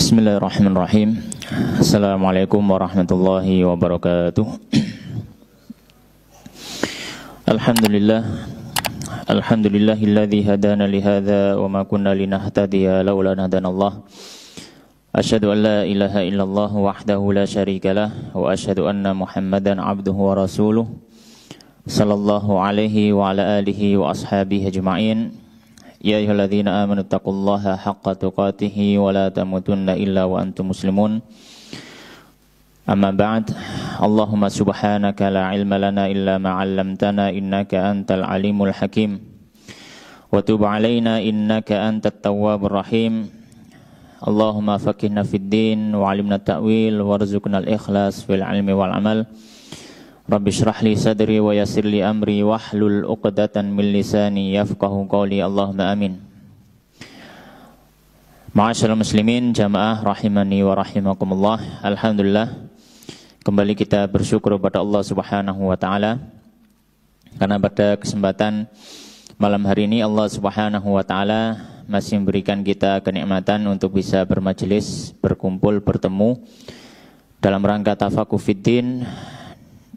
Bismillahirrahmanirrahim. Assalamualaikum warahmatullahi wabarakatuh. Alhamdulillahilladzi hadana li hadza wa ma kunna linahtadiya laula an hadanallah. Asyhadu an la ilaha illallah wahdahu la syarikalah wa asyhadu anna Muhammadan abduhu wa rasuluh sallallahu alaihi wa ala alihi wa ashabihi ajma'in. Ya ayyuhalladzina amanu taqullaha haqqa tuqatih wa la tamutunna illa wa antum muslimun. Amma ba'd. Allahumma subhanaka la ilma lana illa ma 'allamtana innaka antal alimul hakim. Wa tub 'alaina innaka antat tawwabur rahim. Allahumma faqihna fid din wa 'allimna ta'wil warzuqna al-ikhlas fil 'ilmi wal 'amal. Rabbi shrah li sadri wa yassir li amri wahlul 'uqdatan min lisani yafqahu qawli. Allahumma amin. Ma'asyiral muslimin jamaah rahimani wa rahimakumullah. Alhamdulillah, kembali kita bersyukur kepada Allah Subhanahu wa taala karena pada kesempatan malam hari ini Allah Subhanahu wa taala masih memberikan kita kenikmatan untuk bisa bermajelis, berkumpul, bertemu dalam rangka tafaquh fiddin.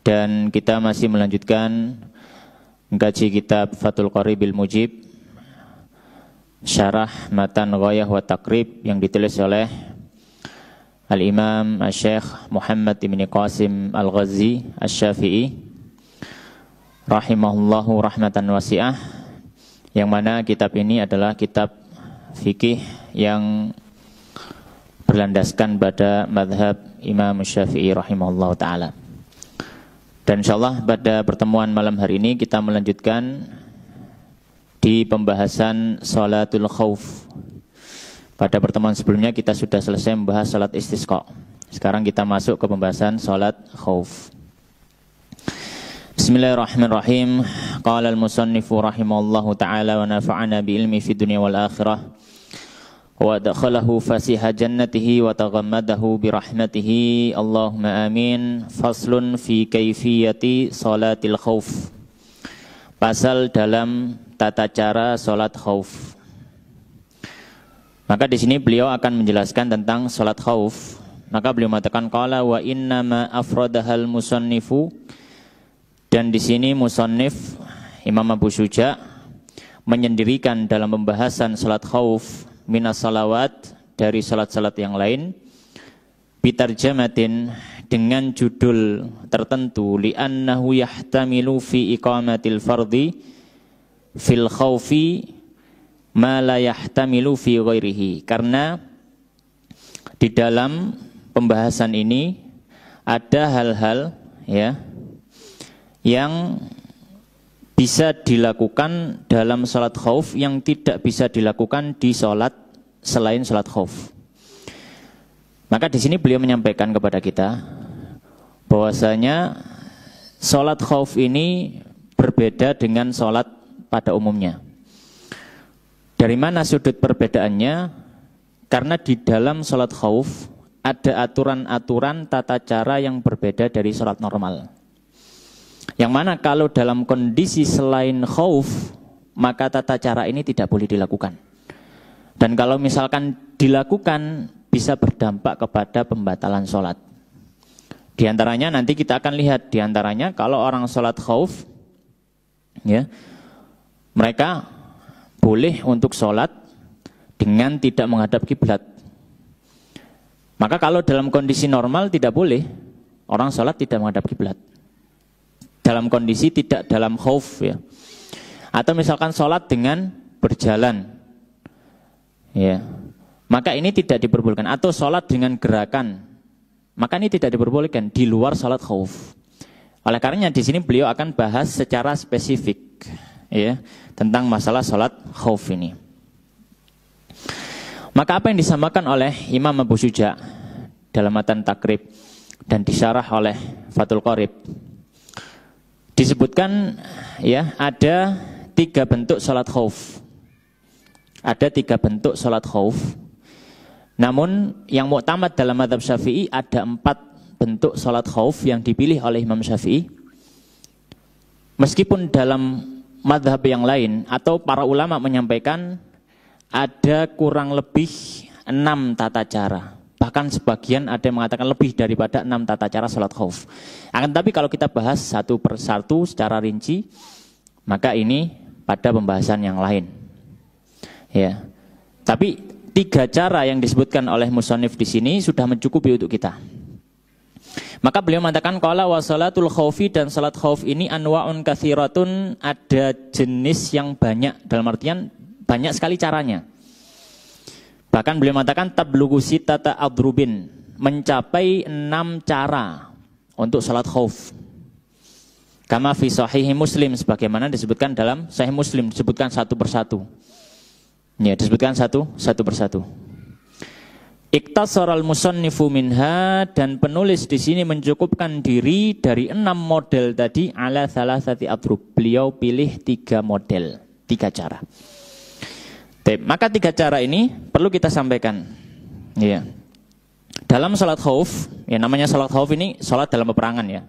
Dan kita masih melanjutkan mengkaji kitab Fathul Qaribil Mujib, syarah matan Ghayah wa Taqrib yang ditulis oleh Al-Imam Syekh Muhammad ibn Qasim Al-Ghazi Asy-Syafi'i rahimahullahu rahmatan wasi'ah, yang mana kitab ini adalah kitab fikih yang berlandaskan pada madhab Imam Syafi'i rahimahullahu ta'ala. Dan insyaallah pada pertemuan malam hari ini kita melanjutkan di pembahasan sholatul khauf. Pada pertemuan sebelumnya kita sudah selesai membahas sholat istisqa. Sekarang kita masuk ke pembahasan sholat khauf. Bismillahirrahmanirrahim. Qala al-musannifu rahimahullahu ta'ala wa nafa'ana bi ilmi fid dunya wal akhirah. Wa dakhalahu fasiha jannatihi wa taghammadahu bi rahmatihi. Allahumma amin. Faslun fi kaifiyati salatil khauf. Pasal dalam tata cara salat khauf. Maka di sini beliau akan menjelaskan tentang salat khauf. Maka beliau mengatakan qala wa inna ma afradahal musannifu, dan di sini musannif Imam Abu Syuja menyendirikan dalam pembahasan salat khauf minas salawat, dari salat-salat yang lain, bitarjamatin, dengan judul tertentu, li'annahu yahtamilu fi iqamatil fardhi fil khawfi ma la yahtamilu fi ghairihi. Karena di dalam pembahasan ini ada hal-hal ya yang bisa dilakukan dalam salat khauf yang tidak bisa dilakukan di salat selain salat khauf. Maka di sini beliau menyampaikan kepada kita bahwasanya salat khauf ini berbeda dengan salat pada umumnya. Dari mana sudut perbedaannya? Karena di dalam salat khauf ada aturan-aturan tata cara yang berbeda dari salat normal. Yang mana kalau dalam kondisi selain khauf, maka tata cara ini tidak boleh dilakukan. Dan kalau misalkan dilakukan, bisa berdampak kepada pembatalan sholat. Di antaranya nanti kita akan lihat, di antaranya kalau orang sholat khauf, ya, mereka boleh untuk sholat dengan tidak menghadap kiblat. Maka kalau dalam kondisi normal tidak boleh orang sholat tidak menghadap kiblat. Dalam kondisi tidak dalam khauf, ya. Atau misalkan sholat dengan berjalan, ya, maka ini tidak diperbolehkan. Atau sholat dengan gerakan, maka ini tidak diperbolehkan di luar sholat khauf. Oleh karenanya di sini beliau akan bahas secara spesifik, ya, tentang masalah sholat khauf ini. Maka apa yang disampaikan oleh Imam Abu Syuja dalam matan Taqrib dan disyarah oleh Fathul Qarib, disebutkan ya ada 3 bentuk salat khauf. Ada 3 bentuk salat khauf. Namun yang mu'tamad dalam mazhab Syafi'i ada 4 bentuk salat khauf yang dipilih oleh Imam Syafi'i. Meskipun dalam mazhab yang lain atau para ulama menyampaikan ada kurang lebih 6 tata cara. Bahkan sebagian ada yang mengatakan lebih daripada 6 tata cara salat khauf. Akan tapi kalau kita bahas satu persatu secara rinci, maka ini pada pembahasan yang lain. Ya. Tapi 3 cara yang disebutkan oleh musannif di sini sudah mencukupi untuk kita. Maka beliau mengatakan qala wa salatul khaufi, dan salat khauf ini anwa'un katsiratun, ada jenis yang banyak, dalam artian banyak sekali caranya. Bahkan beliau mengatakan tablughu sittata adrubin, mencapai 6 cara untuk salat khauf. Kama fi sahih Muslim, sebagaimana disebutkan dalam Sahih Muslim, disebutkan satu persatu. Ya, disebutkan satu persatu. Iktasaral musannifu minha, dan penulis di sini mencukupkan diri dari 6 model tadi ala salasati adrub. Beliau pilih 3 model, 3 cara. Maka 3 cara ini perlu kita sampaikan. Ya. Dalam salat khauf, ya namanya salat khauf ini salat dalam peperangan ya.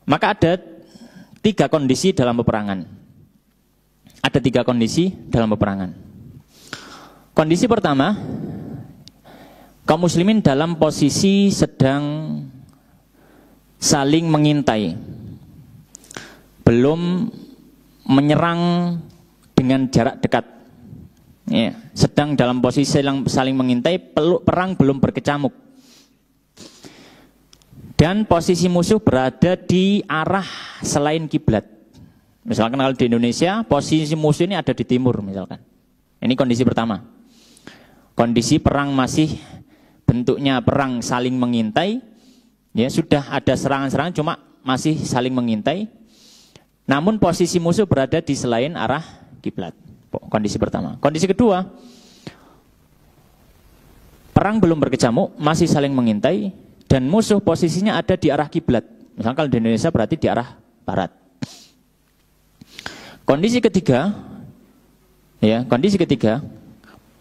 Maka ada 3 kondisi dalam peperangan. Ada 3 kondisi dalam peperangan. Kondisi pertama, kaum muslimin dalam posisi sedang saling mengintai, belum menyerang dengan jarak dekat. Ya, sedang dalam posisi saling mengintai, perang belum berkecamuk. Dan posisi musuh berada di arah selain kiblat. Misalkan kalau di Indonesia, posisi musuh ini ada di timur misalkan. Ini kondisi pertama. Kondisi perang masih bentuknya perang saling mengintai. Ya, sudah ada serangan-serangan cuma masih saling mengintai. Namun posisi musuh berada di selain arah kiblat. Kondisi pertama. Kondisi kedua, perang belum berkecamuk, masih saling mengintai, dan musuh posisinya ada di arah kiblat. Misalkan kalau di Indonesia berarti di arah barat. Kondisi ketiga,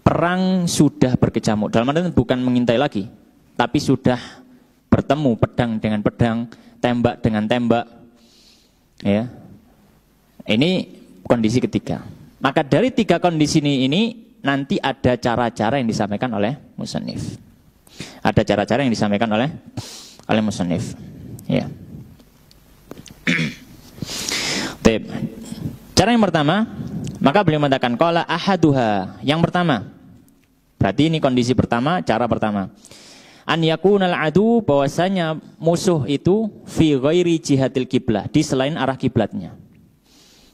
perang sudah berkecamuk. Dalam artian bukan mengintai lagi, tapi sudah bertemu pedang dengan pedang, tembak dengan tembak. Ya, ini kondisi ketiga. Maka dari 3 kondisi ini nanti ada cara-cara yang disampaikan oleh musannif. Ada cara-cara yang disampaikan oleh musannif. Ya. Cara yang pertama, maka beliau mengatakan qala ahaduha, yang pertama. Berarti ini kondisi pertama, cara pertama. An yakunal adu, bahwasanya musuh itu fi ghairi jihatil kiblah, di selain arah kiblatnya.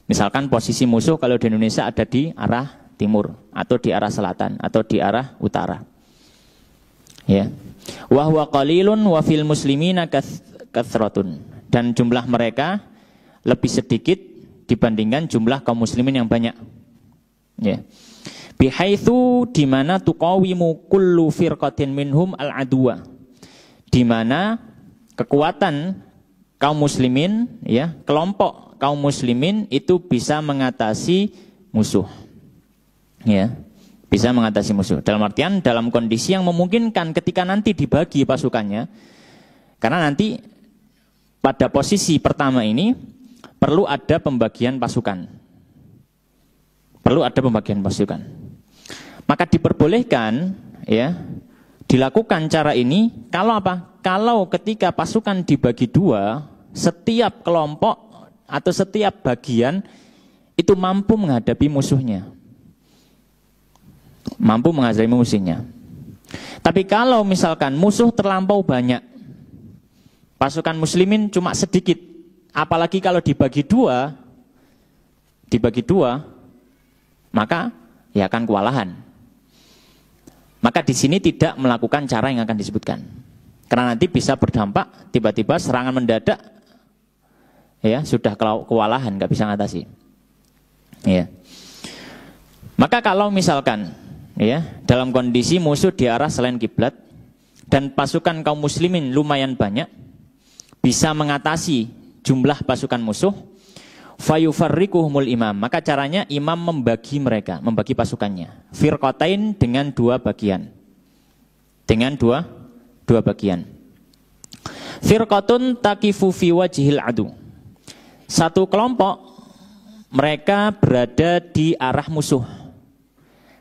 Misalkan posisi musuh kalau di Indonesia ada di arah timur, atau di arah selatan, atau di arah utara. Ya. Wa huwa qalilun wa fil muslimina kathratun, dan jumlah mereka lebih sedikit dibandingkan jumlah kaum muslimin yang banyak. Ya. Bihaitsu, di mana tuqawimu kullu firqatin minhum al-adwa, di mana kekuatan kaum muslimin, ya, kelompok kaum muslimin itu bisa mengatasi musuh. Ya, bisa mengatasi musuh. Dalam artian dalam kondisi yang memungkinkan ketika nanti dibagi pasukannya. Karena nanti pada posisi pertama ini perlu ada pembagian pasukan. Perlu ada pembagian pasukan. Maka diperbolehkan, ya, dilakukan cara ini kalau apa? Kalau ketika pasukan dibagi 2, setiap kelompok atau setiap bagian itu mampu menghadapi musuhnya. Mampu menghadapi musuhnya. Tapi kalau misalkan musuh terlampau banyak, pasukan muslimin cuma sedikit, apalagi kalau dibagi 2, maka ya akan kewalahan. Maka di sini tidak melakukan cara yang akan disebutkan. Karena nanti bisa berdampak tiba-tiba serangan mendadak, ya sudah kewalahan, nggak bisa ngatasi. Ya. Maka kalau misalkan, ya, dalam kondisi musuh di arah selain kiblat dan pasukan kaum muslimin lumayan banyak, bisa mengatasi jumlah pasukan musuh, fayufarriquhumul imam, maka caranya imam membagi mereka, membagi pasukannya, firqatain, dengan 2 bagian, dengan dua bagian. Firqatun taqifu fi wajhil adu, satu kelompok mereka berada di arah musuh.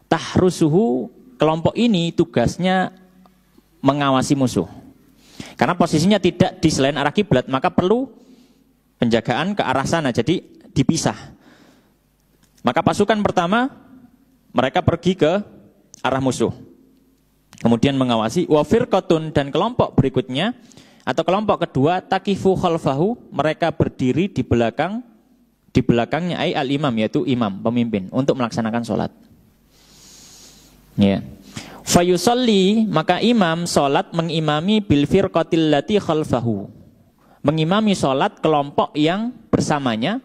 Tahrusuhu, kelompok ini tugasnya mengawasi musuh. Karena posisinya tidak di selain arah kiblat, maka perlu penjagaan ke arah sana, jadi dipisah. Maka pasukan pertama mereka pergi ke arah musuh, kemudian mengawasi. Wa firqatun, dan kelompok berikutnya atau kelompok kedua, takifu khalfahu, mereka berdiri di belakangnya ai al-imam, yaitu imam, pemimpin, untuk melaksanakan sholat. Ya. Fayusalli, maka imam sholat mengimami bil firqatil lati khalfahu, mengimami sholat kelompok yang bersamanya,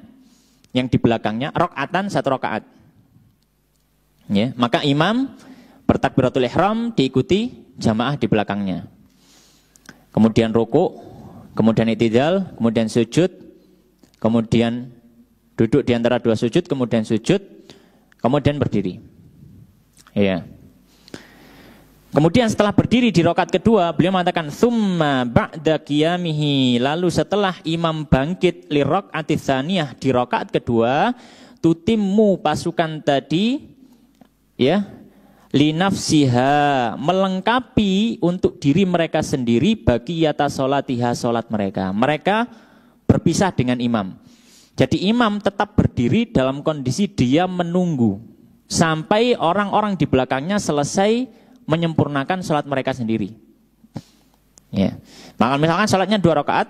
yang di belakangnya, rakaatan, 1 rakaat. Ya. Maka imam bertakbiratul ihram, diikuti jamaah di belakangnya. Kemudian ruku, kemudian i'tidal, kemudian sujud, kemudian duduk di antara 2 sujud, kemudian sujud, kemudian berdiri. Ya. Kemudian setelah berdiri di rakaat kedua, beliau mengatakan tsumma ba'da qiyamihi, lalu setelah imam bangkit li rakaat tsaniyah, di rakaat kedua, tutimmu, pasukan tadi ya, li nafsiha, melengkapi untuk diri mereka sendiri, bagi yata sholatiha, sholat mereka. Mereka berpisah dengan imam. Jadi imam tetap berdiri dalam kondisi dia menunggu sampai orang-orang di belakangnya selesai menyempurnakan sholat mereka sendiri. Ya. Maka misalkan sholatnya 2 rakaat,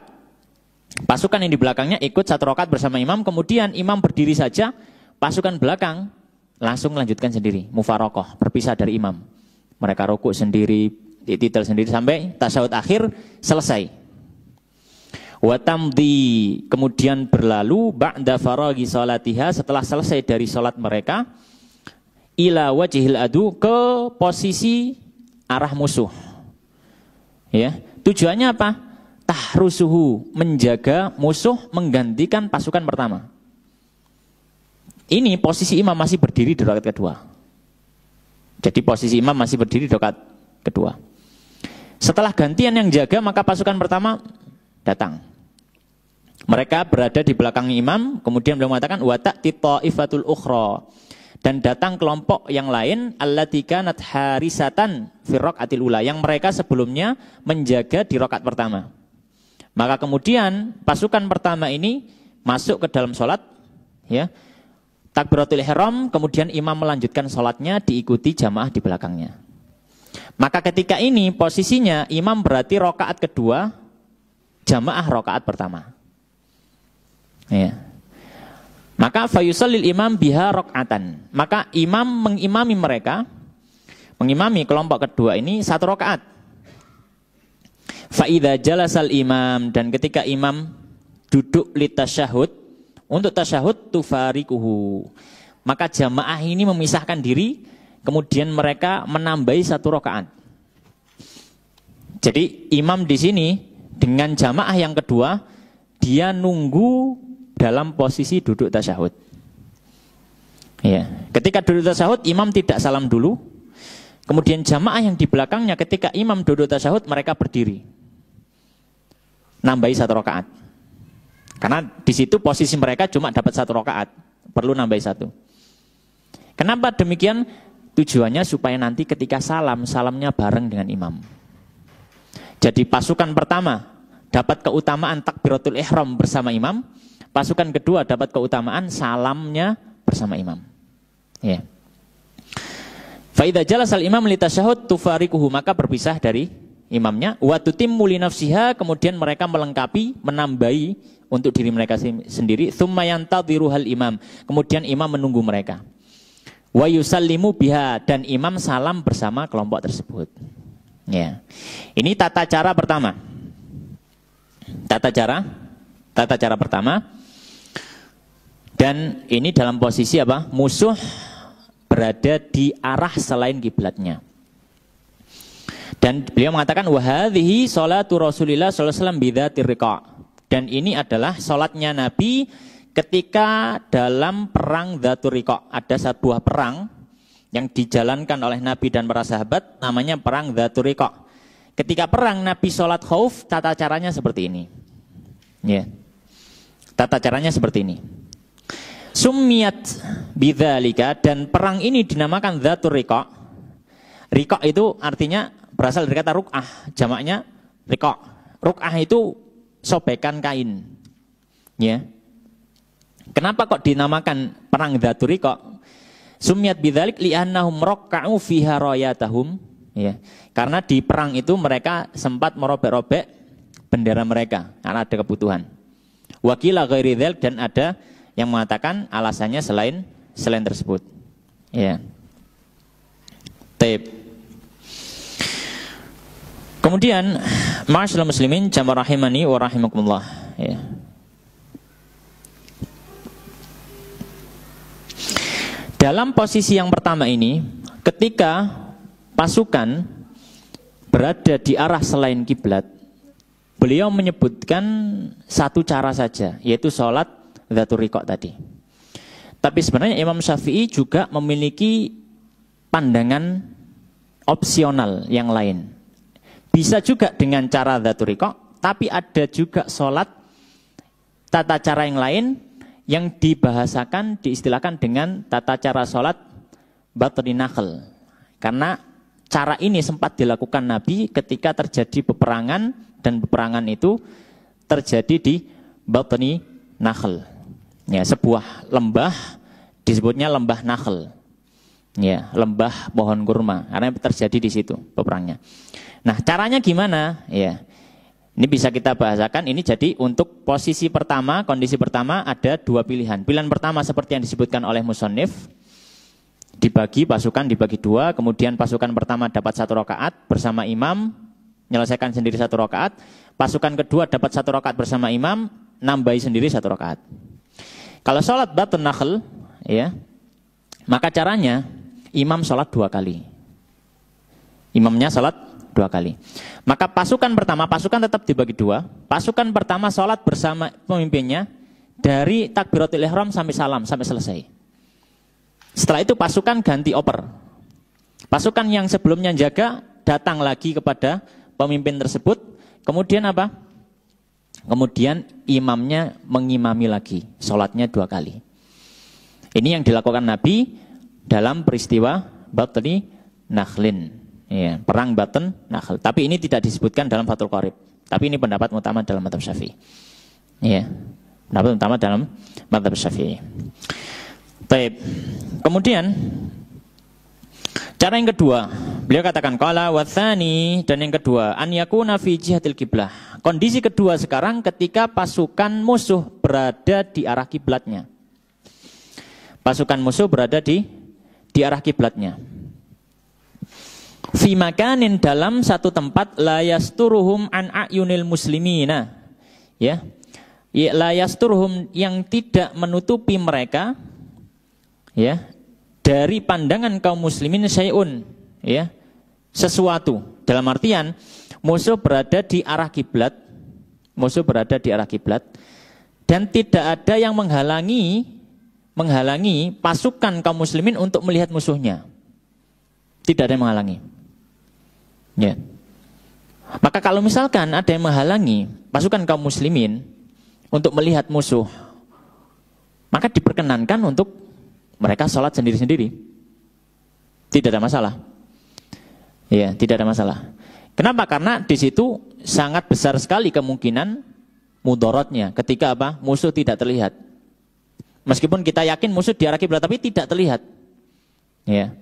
pasukan yang di belakangnya ikut 1 rakaat bersama imam, kemudian imam berdiri saja, pasukan belakang langsung melanjutkan sendiri, mufarokoh, berpisah dari imam. Mereka rukuk sendiri, i'tidal sendiri, sampai tasyahud akhir selesai. Watamdi, kemudian berlalu ba'da faragi sholatiha, setelah selesai dari sholat mereka, ila wajhil adu, ke posisi arah musuh. Ya, tujuannya apa? Tahrusuhu, menjaga musuh menggantikan pasukan pertama. Ini posisi imam masih berdiri di rakaat kedua. Jadi posisi imam masih berdiri di rakaat kedua. Setelah gantian yang jaga, maka pasukan pertama datang. Mereka berada di belakang imam, kemudian beliau mengatakan wa ta'ti ta'ifatul ukhra, dan datang kelompok yang lain, allati kanat harisatan fi raqatil ula, yang mereka sebelumnya menjaga di rakaat pertama. Maka kemudian pasukan pertama ini masuk ke dalam sholat, ya, takbiratul ihram, kemudian imam melanjutkan sholatnya, diikuti jamaah di belakangnya. Maka ketika ini posisinya imam berarti rakaat kedua, jamaah rakaat pertama. Ya. Maka fayusallil imam biha rakaatan. Maka imam mengimami mereka, mengimami kelompok kedua ini 1 rakaat. Fa idza jalasal imam, dan ketika imam duduk li tasyahud, untuk tasyahud tufarikuhu, maka jamaah ini memisahkan diri, kemudian mereka menambahi 1 rakaat. Jadi imam di sini dengan jamaah yang kedua, dia nunggu dalam posisi duduk tasyahud. Ya. Ketika duduk tasyahud, imam tidak salam dulu. Kemudian jamaah yang di belakangnya ketika imam duduk tasyahud, mereka berdiri, nambahi 1 rakaat. Karena di situ posisi mereka cuma dapat 1 rakaat, perlu nambahi 1. Kenapa demikian? Tujuannya supaya nanti ketika salam, salamnya bareng dengan imam. Jadi pasukan pertama dapat keutamaan takbiratul ihram bersama imam, pasukan kedua dapat keutamaan salamnya bersama imam. Ya. Fa idza jalasal imam li tasyahud tufarikuhu, maka berpisah dari imamnya. Wa tutimmu li nafsiha, kemudian mereka melengkapi, menambahi untuk diri mereka sendiri. Tsumma yantadhiruhal imam, kemudian imam menunggu mereka. Wa yusallimu biha, dan imam salam bersama kelompok tersebut. Ya. Ini tata cara pertama. Tata cara pertama. Dan ini dalam posisi apa? Musuh berada di arah selain kiblatnya. Dan beliau mengatakan wa hadhihi sholatu Rasulillah sallallahu alaihi wasallam bidzatir riqa'. Dan ini adalah sholatnya Nabi ketika dalam perang Dzatur Riqa'. Ada sebuah perang yang dijalankan oleh Nabi dan para sahabat, namanya perang Dzatur Riqa'. Ketika perang Nabi sholat khauf, tata caranya seperti ini. Ya. Tata caranya seperti ini. Summiyat bidzalika, dan perang ini dinamakan Dzatur Riqa'. Riqa' itu artinya berasal dari kata ruk'ah, jamaknya riqa'. Ruk'ah itu sobekan kain. Ya. Kenapa kok dinamakan perang Dzatur Riqa'? Sumiyat bidzalik li'annahum rakka'u fiha rayatahum. Ya. Karena di perang itu mereka sempat merobek-robek bendera mereka karena ada kebutuhan. Wakila ghairi dzalik, dan ada yang mengatakan alasannya selain tersebut. Ya. Taib. Kemudian ma'asyiral muslimin jamaah rahimani wa rahimakumullah, ya. Dalam posisi yang pertama ini, ketika pasukan berada di arah selain kiblat, beliau menyebutkan satu cara saja, yaitu sholat Dzatur Riqa' tadi. Tapi sebenarnya Imam Syafi'i juga memiliki pandangan opsional yang lain. Bisa juga dengan cara Dzatur Riqa', tapi ada juga sholat tata cara yang lain yang dibahasakan, diistilahkan dengan tata cara sholat batni nakhl. Karena cara ini sempat dilakukan Nabi ketika terjadi peperangan, dan peperangan itu terjadi di batni nakhl. Ya, sebuah lembah disebutnya lembah nakhl. Ya, lembah pohon kurma, karena terjadi di situ peperangnya. Nah, caranya gimana? Ya. Ini bisa kita bahasakan, ini jadi untuk posisi pertama, kondisi pertama ada dua pilihan. Pilihan pertama seperti yang disebutkan oleh musannif, dibagi pasukan, dibagi dua, kemudian pasukan pertama dapat 1 rakaat bersama imam, menyelesaikan sendiri 1 rakaat. Pasukan kedua dapat 1 rakaat bersama imam, nambahi sendiri 1 rakaat. Kalau sholat batn nakhl, ya, maka caranya imam sholat 2 kali. Imamnya sholat 2 kali. Maka pasukan pertama, pasukan tetap dibagi 2. Pasukan pertama sholat bersama pemimpinnya dari takbiratul ihram sampai salam, sampai selesai. Setelah itu pasukan ganti oper. Pasukan yang sebelumnya jaga datang lagi kepada pemimpin tersebut. Kemudian apa? Kemudian imamnya mengimami lagi, sholatnya 2 kali. Ini yang dilakukan Nabi dalam peristiwa batni nakhlin. Ya, perang batn nakhl. Tapi ini tidak disebutkan dalam Fathul Qorib. Tapi ini pendapat utama dalam mazhab Syafi'i. Ya, pendapat utama dalam mazhab Syafi'i. Baik. Kemudian cara yang kedua, beliau katakan qala wa tsani, dan yang kedua an yakuna fi jihatil qiblah. Kondisi kedua sekarang ketika pasukan musuh berada di arah kiblatnya. Pasukan musuh berada di arah kiblatnya. Fi makanin, dalam satu tempat la yasturuhum an ayunil muslimina, ya, la yasturuhum, yang tidak menutupi mereka, ya, dari pandangan kaum muslimin syai'un, ya, sesuatu. Dalam artian musuh berada di arah kiblat, musuh berada di arah kiblat, dan tidak ada yang menghalangi pasukan kaum muslimin untuk melihat musuhnya. Tidak ada yang menghalangi. Ya. Maka kalau misalkan ada yang menghalangi pasukan kaum muslimin untuk melihat musuh, maka diperkenankan untuk mereka sholat sendiri-sendiri. Tidak ada masalah. Ya, tidak ada masalah. Kenapa? Karena di situ sangat besar sekali kemungkinan mudaratnya ketika apa? Musuh tidak terlihat. Meskipun kita yakin musuh di arah kiblat tapi tidak terlihat. Ya.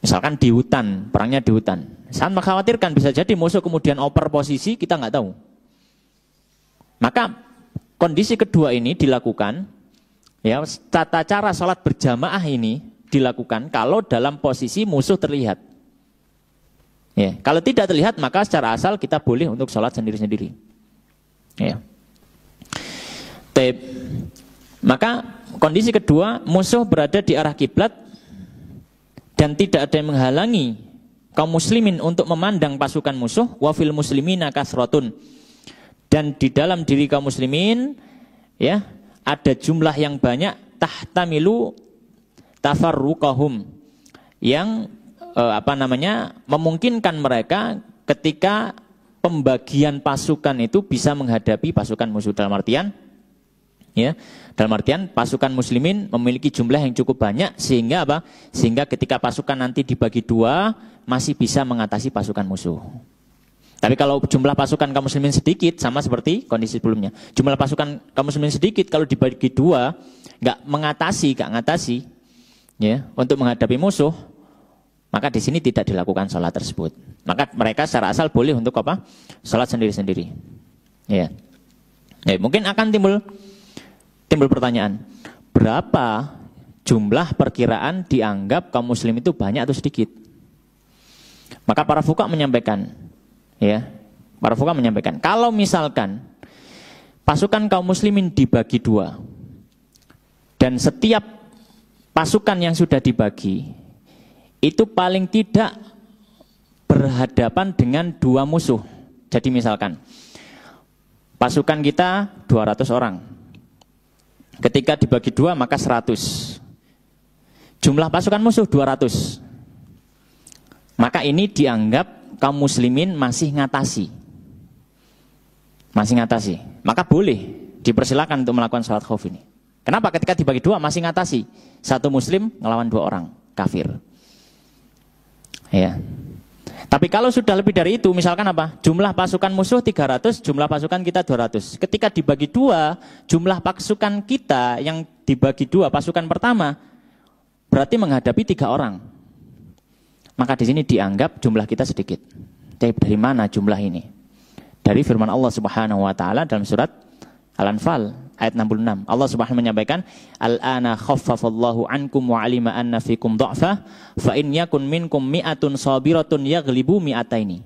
Misalkan di hutan, perangnya di hutan. Sangat mengkhawatirkan bisa jadi musuh kemudian oper posisi, kita nggak tahu. Maka kondisi kedua ini dilakukan, ya, tata cara sholat berjamaah ini dilakukan kalau dalam posisi musuh terlihat. Ya, kalau tidak terlihat maka secara asal kita boleh untuk sholat sendiri-sendiri. Ya. Maka kondisi kedua, musuh berada di arah kiblat dan tidak ada yang menghalangi kaum muslimin untuk memandang pasukan musuh. Wa fil muslimina kasratun, dan di dalam diri kaum muslimin, ya, ada jumlah yang banyak, tahtamilu tafarruqahum, yang memungkinkan mereka ketika pembagian pasukan itu bisa menghadapi pasukan musuh. Dalam artian, Ya, dalam artian pasukan muslimin memiliki jumlah yang cukup banyak sehingga apa? Sehingga ketika pasukan nanti dibagi dua masih bisa mengatasi pasukan musuh. Tapi kalau jumlah pasukan kaum muslimin sedikit, sama seperti kondisi sebelumnya. Jumlah pasukan kaum muslimin sedikit, kalau dibagi dua nggak ngatasi, ya, untuk menghadapi musuh, maka di sini tidak dilakukan sholat tersebut. Maka mereka secara asal boleh untuk apa? Sholat sendiri-sendiri. Ya. Ya, mungkin akan timbul pertanyaan, berapa jumlah perkiraan dianggap kaum muslim itu banyak atau sedikit? Maka para fuqaha menyampaikan, ya, kalau misalkan pasukan kaum muslimin dibagi dua, dan setiap pasukan yang sudah dibagi itu paling tidak berhadapan dengan dua musuh. Jadi misalkan pasukan kita 200 orang. Ketika dibagi dua maka 100. Jumlah pasukan musuh 200. Maka ini dianggap kaum muslimin masih ngatasi. Maka boleh dipersilakan untuk melakukan sholat khauf ini. Kenapa? Ketika dibagi dua masih ngatasi. Satu muslim ngelawan 2 orang kafir. Ya. Tapi kalau sudah lebih dari itu, misalkan apa? Jumlah pasukan musuh 300, jumlah pasukan kita 200. Ketika dibagi dua, jumlah pasukan kita yang dibagi dua, pasukan pertama, berarti menghadapi 3 orang. Maka di sini dianggap jumlah kita sedikit. Tapi dari mana jumlah ini? Dari firman Allah Subhanahu wa taala dalam surat Al-Anfal ayat 66. Allah Subhanahu menyampaikan, "Al-ana khaffafallahu ankum wa 'alima anna fikum dha'fa, fa in yakun minkum mi'atun sabiratun yaghlibu mi'ataini."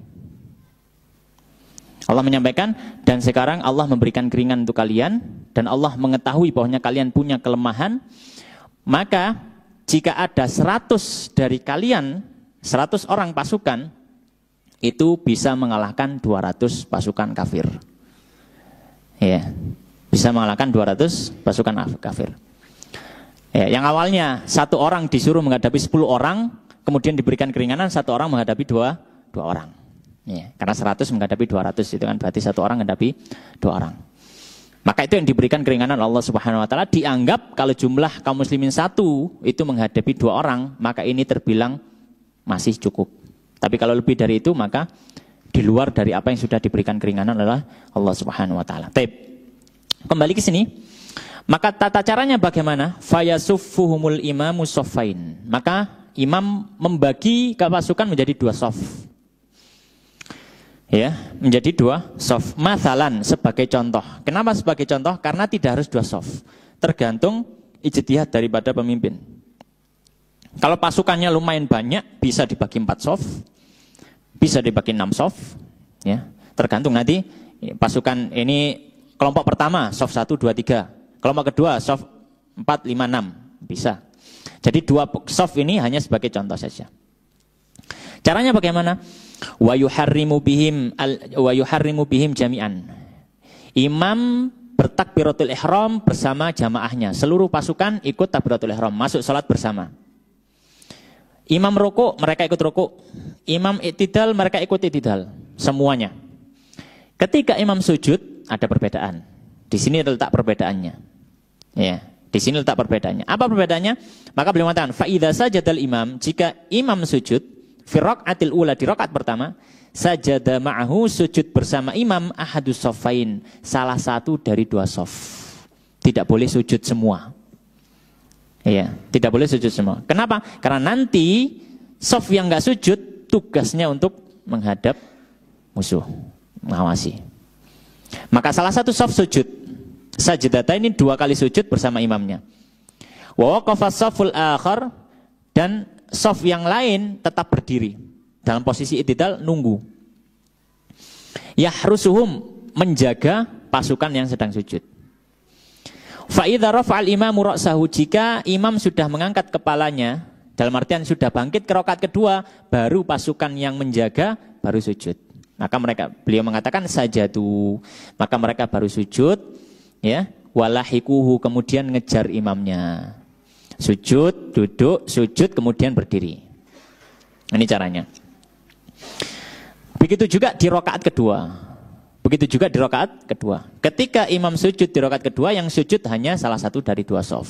Allah menyampaikan, dan sekarang Allah memberikan keringan untuk kalian dan Allah mengetahui bahwanya kalian punya kelemahan, maka jika ada 100 dari kalian, 100 orang pasukan itu bisa mengalahkan 200 pasukan kafir. Ya. Bisa mengalahkan 200 pasukan kafir. Ya, yang awalnya 1 orang disuruh menghadapi 10 orang, kemudian diberikan keringanan 1 orang menghadapi 2 orang. Ya, karena 100 menghadapi 200 itu kan berarti 1 orang menghadapi 2 orang. Maka itu yang diberikan keringanan Allah Subhanahu wa taala, dianggap kalau jumlah kaum muslimin 1 itu menghadapi 2 orang, maka ini terbilang masih cukup. Tapi kalau lebih dari itu maka di luar dari apa yang sudah diberikan keringanan adalah Allah Subhanahu wa taala. Kembali ke sini, maka tata caranya bagaimana? Fayasuffuhumul imamu soffain. Maka imam membagi pasukan menjadi 2 sof. Ya, menjadi 2 sof. Mathalan, sebagai contoh. Kenapa sebagai contoh? Karena tidak harus 2 sof. Tergantung ijtihad daripada pemimpin. Kalau pasukannya lumayan banyak, bisa dibagi 4 sof, bisa dibagi 6 sof. Ya, tergantung nanti pasukan ini. Kelompok pertama, soft 1, 2, 3. Kelompok kedua, soft 4, 5, 6. Bisa. Jadi 2 soft ini hanya sebagai contoh saja. Caranya bagaimana? Wa yuharrimu bihim jami'an. Imam bertakbiratul ihram bersama jamaahnya. Seluruh pasukan ikut takbiratul ihram, masuk salat bersama. Imam rukuk, mereka ikut rukuk. Imam i'tidal, mereka ikut i'tidal. Semuanya. Ketika imam sujud, ada perbedaan. Di sini letak perbedaannya. Ya, di sini letak perbedaannya. Apa perbedaannya? Maka beliau mengatakan, fa idza sajadal imam, jika imam sujud fi raqatil ula, di rakaat pertama, sajada ma'ahu, sujud bersama imam ahadus saffain, salah satu dari 2 saf. Tidak boleh sujud semua. Iya, tidak boleh sujud semua. Kenapa? Karena nanti saf yang enggak sujud tugasnya untuk menghadap musuh, mengawasi. Maka salah satu saf sujud. Sajdata ini 2 kali sujud bersama imamnya. Wa waqafa saful akhar, dan saf yang lain tetap berdiri dalam posisi i'tidal nunggu. Yahrusuhum, menjaga pasukan yang sedang sujud. Fa idza rafa'al imamu ra'sahu, jika imam sudah mengangkat kepalanya, dalam artian sudah bangkit ke rakaat kedua, baru pasukan yang menjaga baru sujud. Maka beliau mengatakan sajadu, maka mereka baru sujud, ya, walahikuhu, kemudian ngejar imamnya. Sujud, duduk, sujud, kemudian berdiri. Ini caranya. Begitu juga di rakaat kedua. Begitu juga di rakaat kedua. Ketika imam sujud di rakaat kedua, yang sujud hanya salah satu dari dua shaf.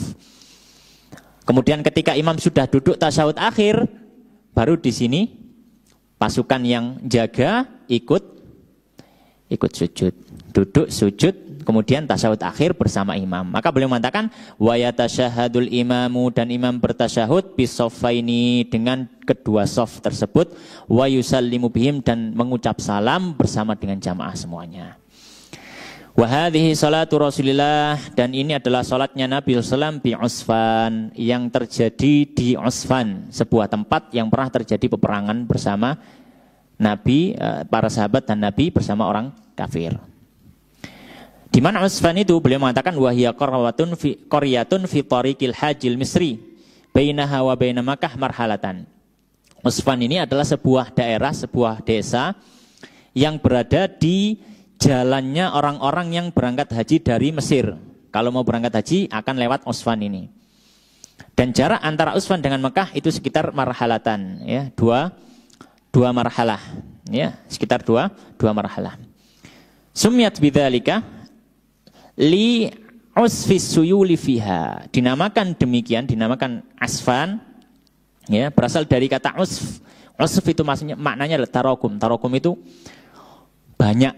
Kemudian ketika imam sudah duduk tasyahud akhir, baru di sini pasukan yang jaga ikut sujud. Duduk sujud, kemudian tasyahud akhir bersama imam. Maka beliau mengatakan wa yatasyahadul imamu, dan imam bertasyahud bisoffaini, dengan kedua shaf tersebut, wa yusallimu bihim, dan mengucap salam bersama dengan jamaah semuanya. Wa hadhihi salatu Rasulillah, dan ini adalah salatnya Nabi sallallahu alaihi wasallam bi Usfan, yang terjadi di Usfan, sebuah tempat yang pernah terjadi peperangan bersama Nabi, para sahabat dan Nabi bersama orang kafir. Di mana Usfan itu beliau mengatakan wahya qaryatun fi tariqil hajil misri bainaha wa baina Makkah marhalatan. Usfan ini adalah sebuah daerah, sebuah desa yang berada di jalannya orang-orang yang berangkat haji dari Mesir. Kalau mau berangkat haji akan lewat Usfan ini. Dan jarak antara Usfan dengan Mekah itu sekitar marhalatan, ya, dua marhalah, ya, sekitar dua marhalah. Sumyat bidzalika li usfis suyuli fiha, dinamakan demikian, dinamakan Asfan, ya, berasal dari kata usf. Usf itu maksudnya, maknanya adalah tarokum. Tarokum itu banyak,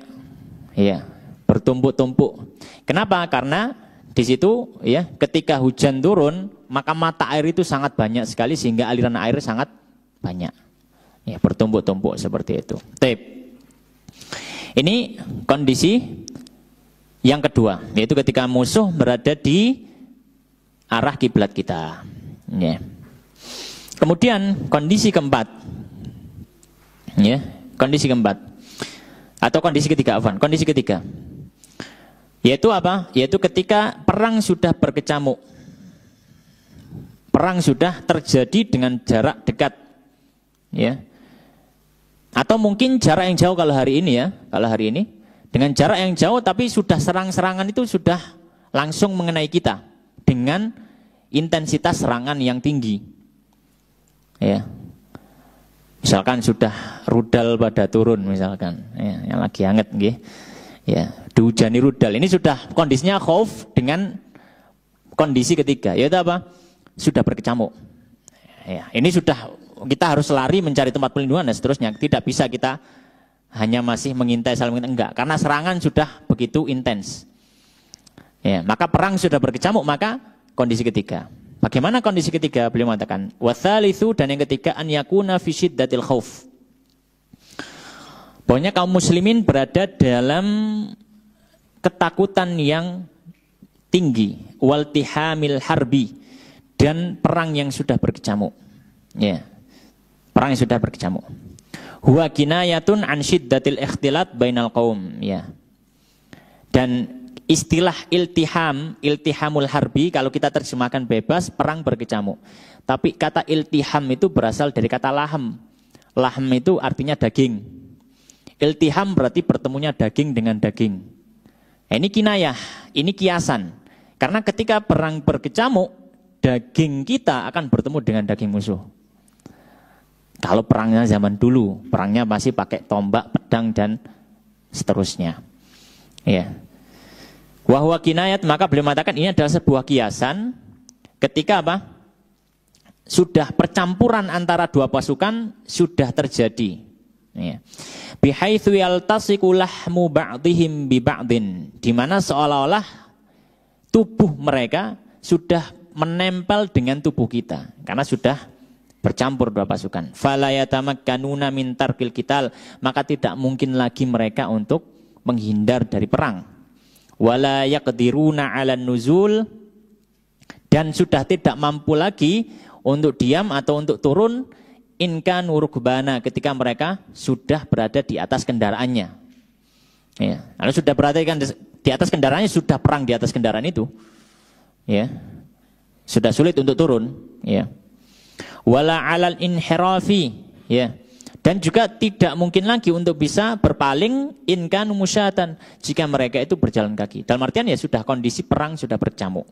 ya, bertumpuk-tumpuk. Kenapa? Karena di situ, ya, ketika hujan turun, maka mata air itu sangat banyak sekali sehingga aliran air sangat banyak, ya, bertumpuk-tumpuk seperti itu. Tip. Ini kondisi yang kedua, yaitu ketika musuh berada di arah kiblat kita, ya. Kemudian kondisi keempat, ya, kondisi keempat atau kondisi ketiga, kondisi ketiga, yaitu apa? Yaitu ketika perang sudah berkecamuk, perang sudah terjadi dengan jarak dekat, ya, atau mungkin jarak yang jauh kalau hari ini, ya, kalau hari ini dengan jarak yang jauh tapi sudah serang-serangan itu sudah langsung mengenai kita dengan intensitas serangan yang tinggi, ya. Misalkan sudah rudal pada turun, misalkan, ya, yang lagi hangat, ya, dihujani rudal. Ini sudah kondisinya khauf dengan kondisi ketiga, yaitu apa? Sudah berkecamuk. Ya, ini sudah kita harus lari mencari tempat perlindungan dan seterusnya. Tidak bisa kita hanya masih mengintai saling mengintai, enggak, karena serangan sudah begitu intens. Ya, maka perang sudah berkecamuk, maka kondisi ketiga. Bagaimana kondisi ketiga? Beliau mengatakan watsalitsu, dan yang ketiga an yakuna fi syiddatil khauf. Pokoknya kaum muslimin berada dalam ketakutan yang tinggi, waltihamil harbi, dan perang yang sudah berkecamuk. Ya. Perang yang sudah berkecamuk. Huwa kinayatun an syiddatil ikhtilat bainal qaum, ya. Dan istilah iltihamul harbi, kalau kita terjemahkan bebas, perang berkecamuk. Tapi kata iltiham itu berasal dari kata lahm. Lahm itu artinya daging. Iltiham berarti bertemunya daging dengan daging. Ini kinayah, ini kiasan. Karena ketika perang berkecamuk, daging kita akan bertemu dengan daging musuh. Kalau perangnya zaman dulu, perangnya masih pakai tombak, pedang, dan seterusnya. Ya. Wahwa kinayat, maka beliau mengatakan ini adalah sebuah kiasan ketika apa? Sudah percampuran antara dua pasukan sudah terjadi. Ya. Bihaitsu yaltasiqu lahmu ba'dihim bi ba'din, di mana seolah-olah tubuh mereka sudah menempel dengan tubuh kita karena sudah bercampur dua pasukan. Fala yatamakkanuna min tarkil qital, maka tidak mungkin lagi mereka untuk menghindar dari perang. Wala yaqdiruna 'alan nuzul, dan sudah tidak mampu lagi untuk diam atau untuk turun inka nurukbana, ketika mereka sudah berada di atas kendaraannya. Ya, kalau sudah berada di atas kendaraannya, sudah perang di atas kendaraan itu, ya, sudah sulit untuk turun, ya. Wala 'alal inhirafi, ya. Dan juga tidak mungkin lagi untuk bisa berpaling inkan musyatan, jika mereka itu berjalan kaki. Dalam artian ya sudah kondisi perang sudah bercamuk.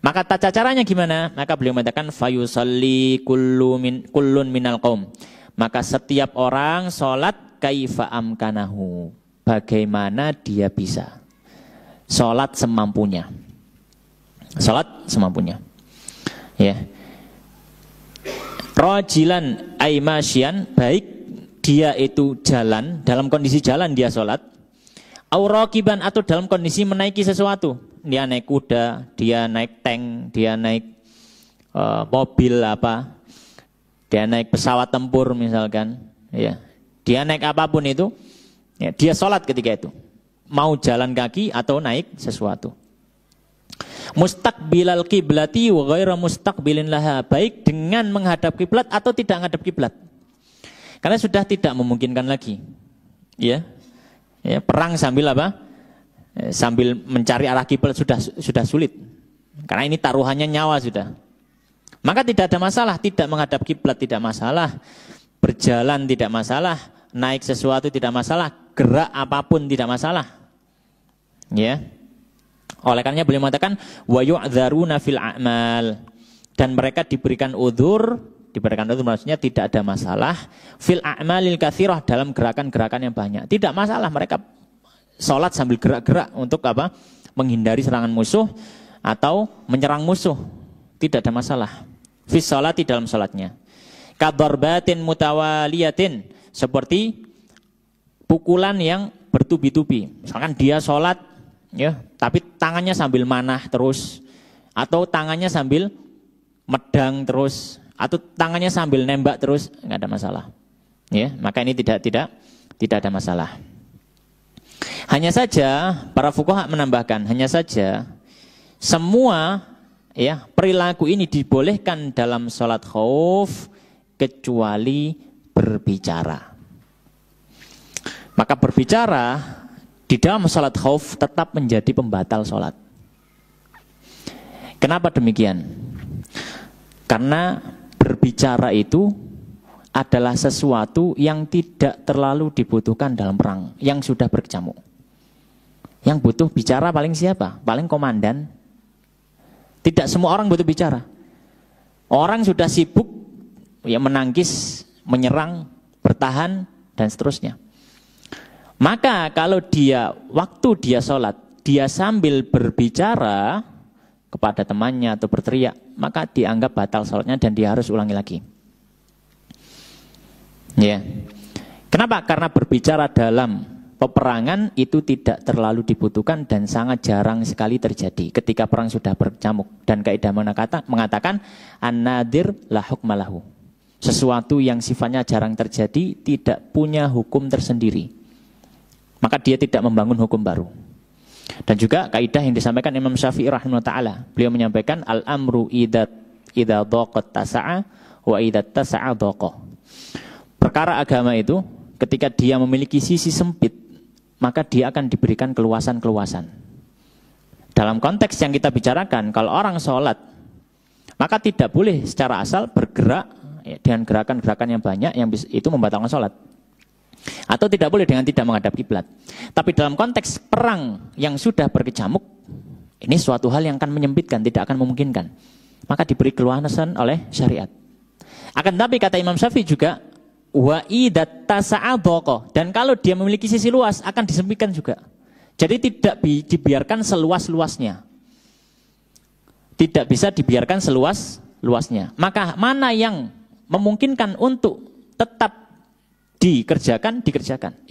Maka tata caranya gimana? Maka beliau mengatakan fayusalli kullun minal qaum. Maka setiap orang sholat kaifa amkanahu, bagaimana dia bisa. Sholat semampunya. Sholat semampunya. Ya. Rajilan aimasyan, baik dia itu jalan, dalam kondisi jalan dia sholat. Aurakiban, atau dalam kondisi menaiki sesuatu. Dia naik kuda, dia naik tank, dia naik mobil apa, dia naik pesawat tempur misalkan, ya, dia naik apapun itu, ya, dia sholat ketika itu, mau jalan kaki atau naik sesuatu. Mustaqbilal kiblati wa ghaira mustaqbilin laha, baik dengan menghadap kiblat atau tidak menghadap kiblat, karena sudah tidak memungkinkan lagi, ya, ya, perang sambil apa, sambil mencari arah kiblat sudah sulit, karena ini taruhannya nyawa sudah. Maka tidak ada masalah, tidak menghadap kiblat tidak masalah, berjalan tidak masalah, naik sesuatu tidak masalah, gerak apapun tidak masalah. Ya. Oleh karenanya beliau mengatakan wa yu'dzaruna fil a'mal, dan mereka diberikan udzur maksudnya tidak ada masalah fil a'malil katsirah, dalam gerakan-gerakan yang banyak. Tidak masalah mereka sholat sambil gerak-gerak untuk apa? Menghindari serangan musuh atau menyerang musuh. Tidak ada masalah. Fi sholati, dalam sholatnya. Kadarbatin mutawaliyatin, seperti pukulan yang bertubi-tubi. Misalkan dia sholat, ya, tapi tangannya sambil manah terus, atau tangannya sambil medang terus, atau tangannya sambil nembak terus, nggak ada masalah. Ya, maka ini tidak ada masalah. Hanya saja para fuqaha menambahkan, hanya saja semua, ya, perilaku ini dibolehkan dalam sholat khauf kecuali berbicara. Maka berbicara di dalam sholat khauf tetap menjadi pembatal sholat. Kenapa demikian? Karena berbicara itu adalah sesuatu yang tidak terlalu dibutuhkan dalam perang yang sudah berkecamuk. Yang butuh bicara paling siapa? Paling komandan. Tidak semua orang butuh bicara. Orang sudah sibuk, ya, menangkis, menyerang, bertahan, dan seterusnya. Maka kalau waktu dia sholat, dia sambil berbicara kepada temannya atau berteriak, maka dianggap batal sholatnya dan dia harus ulangi lagi. Ya. Kenapa? Karena berbicara dalam peperangan itu tidak terlalu dibutuhkan dan sangat jarang sekali terjadi ketika perang sudah berkecamuk. Dan kaidah mengatakan an-nadir la hukma lahu. Sesuatu yang sifatnya jarang terjadi tidak punya hukum tersendiri. Maka dia tidak membangun hukum baru. Dan juga kaidah yang disampaikan Imam Syafi'i rahimahullah ta'ala. Beliau menyampaikan al-amru idza dhaqat tasa'a wa idza tasa'a dhaqa. Perkara agama itu ketika dia memiliki sisi sempit, maka dia akan diberikan keluasan-keluasan. Dalam konteks yang kita bicarakan, kalau orang sholat, maka tidak boleh secara asal bergerak, ya, dengan gerakan-gerakan yang banyak yang itu membatalkan sholat. Atau tidak boleh dengan tidak menghadap kiblat. Tapi dalam konteks perang yang sudah berkecamuk, ini suatu hal yang akan menyempitkan, tidak akan memungkinkan. Maka diberi keluasan oleh syariat. Akan tetapi kata Imam Syafi'i juga, wa idat tasa'adoko, dan kalau dia memiliki sisi luas akan disempitkan juga. Jadi tidak dibiarkan seluas-luasnya. Tidak bisa dibiarkan seluas-luasnya. Maka mana yang memungkinkan untuk tetap dikerjakan.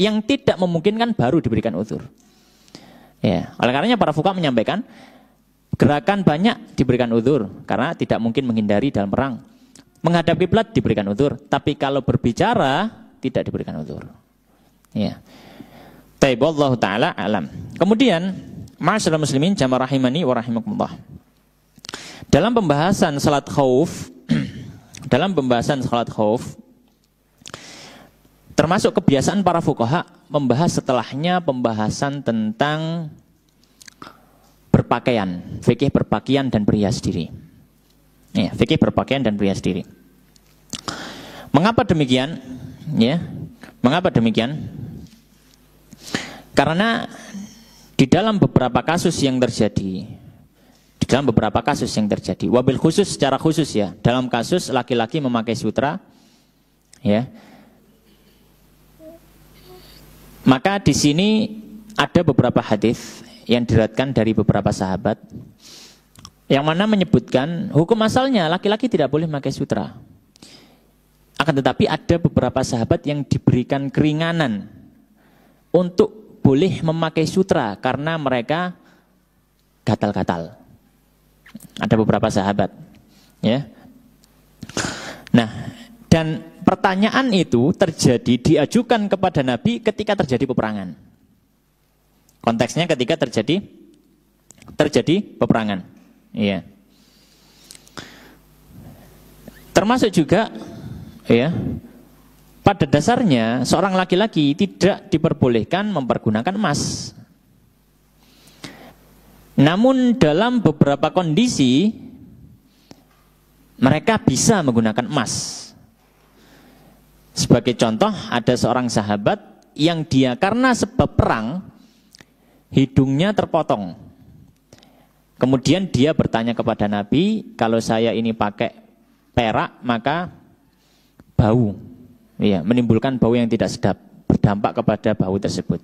Yang tidak memungkinkan baru diberikan uzur. Ya, oleh karenanya para fuqaha menyampaikan gerakan banyak diberikan uzur karena tidak mungkin menghindari dalam perang. Menghadap kiblat diberikan uzur, tapi kalau berbicara tidak diberikan uzur. Ya. Taib wallahu taala alam. Kemudian, ma'asyiral muslimin jamaah rahimani wa rahimakumullah. Dalam pembahasan salat khauf, termasuk kebiasaan para fuqaha membahas setelahnya pembahasan tentang berpakaian, fikih berpakaian dan berhias diri. Ya, fikih berpakaian dan berhias diri. Mengapa demikian? Ya, mengapa demikian? Karena di dalam beberapa kasus yang terjadi, wabil khusus, secara khusus ya, dalam kasus laki-laki memakai sutra, ya, Maka di sini ada beberapa hadis yang diriwayatkan dari beberapa sahabat yang mana menyebutkan hukum asalnya laki-laki tidak boleh memakai sutra. Akan tetapi ada beberapa sahabat yang diberikan keringanan untuk boleh memakai sutra karena mereka gatal-gatal. Ada beberapa sahabat, ya. Nah, dan pertanyaan itu diajukan kepada Nabi ketika terjadi peperangan. Konteksnya ketika terjadi peperangan. Iya. Termasuk juga, ya, pada dasarnya seorang laki-laki tidak diperbolehkan mempergunakan emas. Namun dalam beberapa kondisi mereka bisa menggunakan emas. Sebagai contoh, ada seorang sahabat yang dia karena sebab perang hidungnya terpotong. Kemudian dia bertanya kepada Nabi, kalau saya ini pakai perak maka bau, ya, menimbulkan bau yang tidak sedap, berdampak kepada bau tersebut.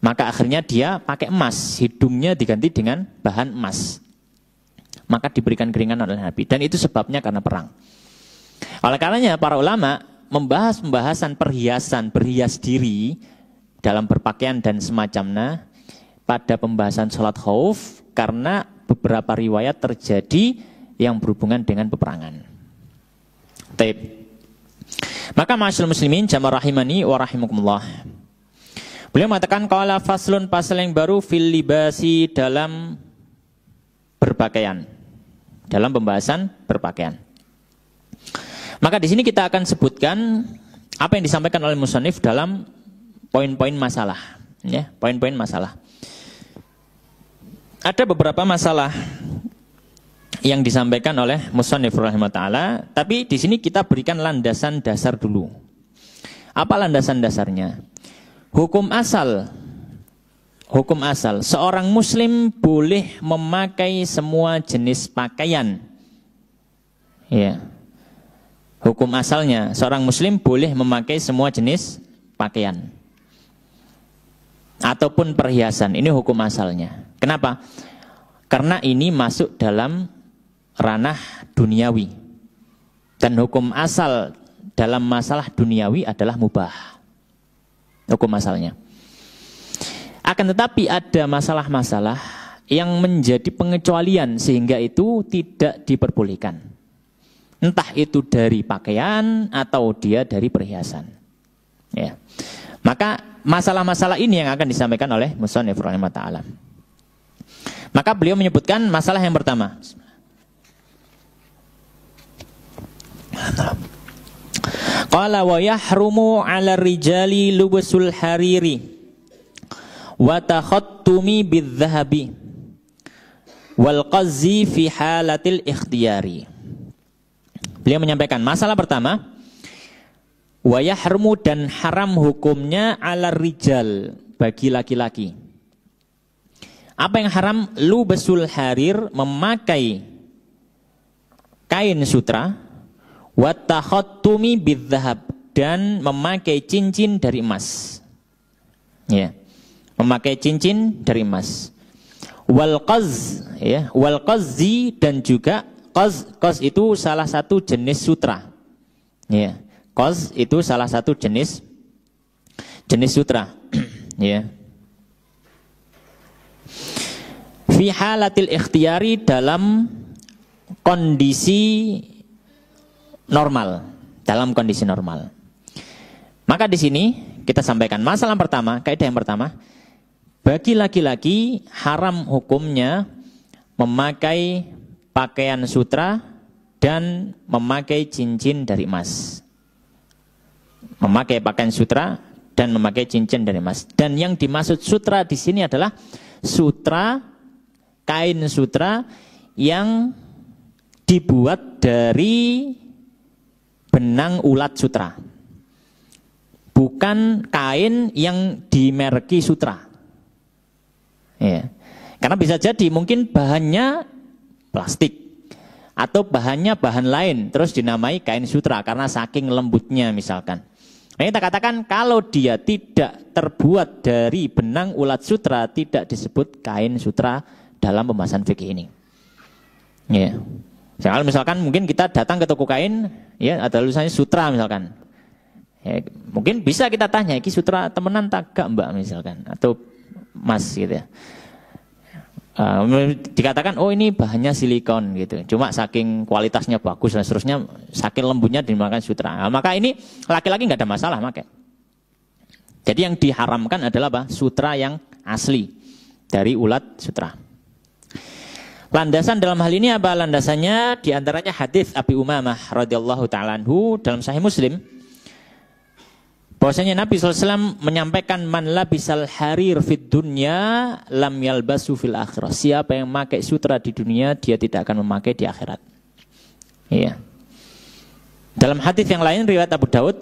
Maka akhirnya dia pakai emas, hidungnya diganti dengan bahan emas. Maka diberikan keringanan oleh Nabi, dan itu sebabnya karena perang. Oleh karenanya para ulama membahas pembahasan perhiasan, berhias diri dalam berpakaian dan semacamnya pada pembahasan sholat khauf karena beberapa riwayat terjadi yang berhubungan dengan peperangan. Taib. Maka ma'asyiral muslimin jamaah rahimani wa rahimakumullah. Beliau mengatakan qala faslun, pasal yang baru fil libasi, dalam berpakaian. Dalam pembahasan berpakaian. Maka di sini kita akan sebutkan apa yang disampaikan oleh musannif dalam poin-poin masalah, ya, poin-poin masalah. Ada beberapa masalah yang disampaikan oleh musannif rahimahullah taala, tapi di sini kita berikan landasan dasar dulu. Apa landasan dasarnya? Hukum asal, seorang muslim boleh memakai semua jenis pakaian. Ya. Hukum asalnya, seorang muslim boleh memakai semua jenis pakaian ataupun perhiasan. Ini hukum asalnya. Kenapa? Karena ini masuk dalam ranah duniawi. Dan hukum asal dalam masalah duniawi adalah mubah. Hukum asalnya. Akan tetapi ada masalah-masalah yang menjadi pengecualian sehingga itu tidak diperbolehkan. Entah itu dari pakaian atau dia dari perhiasan. Ya. Maka masalah-masalah ini yang akan disampaikan oleh musannif rahimahullah taala. Maka beliau menyebutkan masalah yang pertama. Qala wa yahrumu 'ala rijali lubsul hariri wa takhattumi bidh-dhahabi wal qazzi fi halatil ikhtiyari. Beliau menyampaikan masalah pertama, wa yahrumu, dan haram hukumnya 'ala rijal, bagi laki-laki. Apa yang haram? Lubsul harir, memakai kain sutra, wa takhattumi bidh-dhahab, dan memakai cincin dari emas. Ya. Memakai cincin dari emas. Wal qaz, ya, wal qazzi, dan juga qaz itu salah satu jenis sutra. Ya. Qaz itu salah satu jenis sutra. Ya. Fi halatil ikhtiyari, dalam kondisi normal, dalam kondisi normal. Maka di sini kita sampaikan masalah pertama, kaidah yang pertama, bagi laki-laki haram hukumnya memakai pakaian sutra dan memakai cincin dari emas. Memakai pakaian sutra dan memakai cincin dari emas. Dan yang dimaksud sutra di sini adalah sutra, kain sutra yang dibuat dari benang ulat sutra. Bukan kain yang dimerki sutra. Ya. Karena bisa jadi mungkin bahannya plastik atau bahannya bahan lain terus dinamai kain sutra karena saking lembutnya misalkan. Nah, kita katakan kalau dia tidak terbuat dari benang ulat sutra, tidak disebut kain sutra dalam pembahasan fikih ini. Ya. Kalau misalkan mungkin kita datang ke toko kain, ya ada tulisannya sutra misalkan. Ya, mungkin bisa kita tanya, ini sutra temenan tak gak mbak misalkan, atau mas gitu ya. Dikatakan, oh ini bahannya silikon gitu. Cuma saking kualitasnya bagus dan seterusnya, saking lembutnya dimakan sutra. Nah, maka ini laki-laki nggak ada masalah pakai. Jadi yang diharamkan adalah apa? Sutra yang asli dari ulat sutra. Landasan dalam hal ini apa? Landasannya diantaranya hadis Abi Umamah radhiyallahu taala anhu dalam Sahih Muslim. Bahwasanya Nabi SAW menyampaikan man labisal harir fid dunya lam yalbasu fil akhirah. Siapa yang memakai sutra di dunia, dia tidak akan memakai di akhirat. Iya. Dalam hadis yang lain riwayat Abu Daud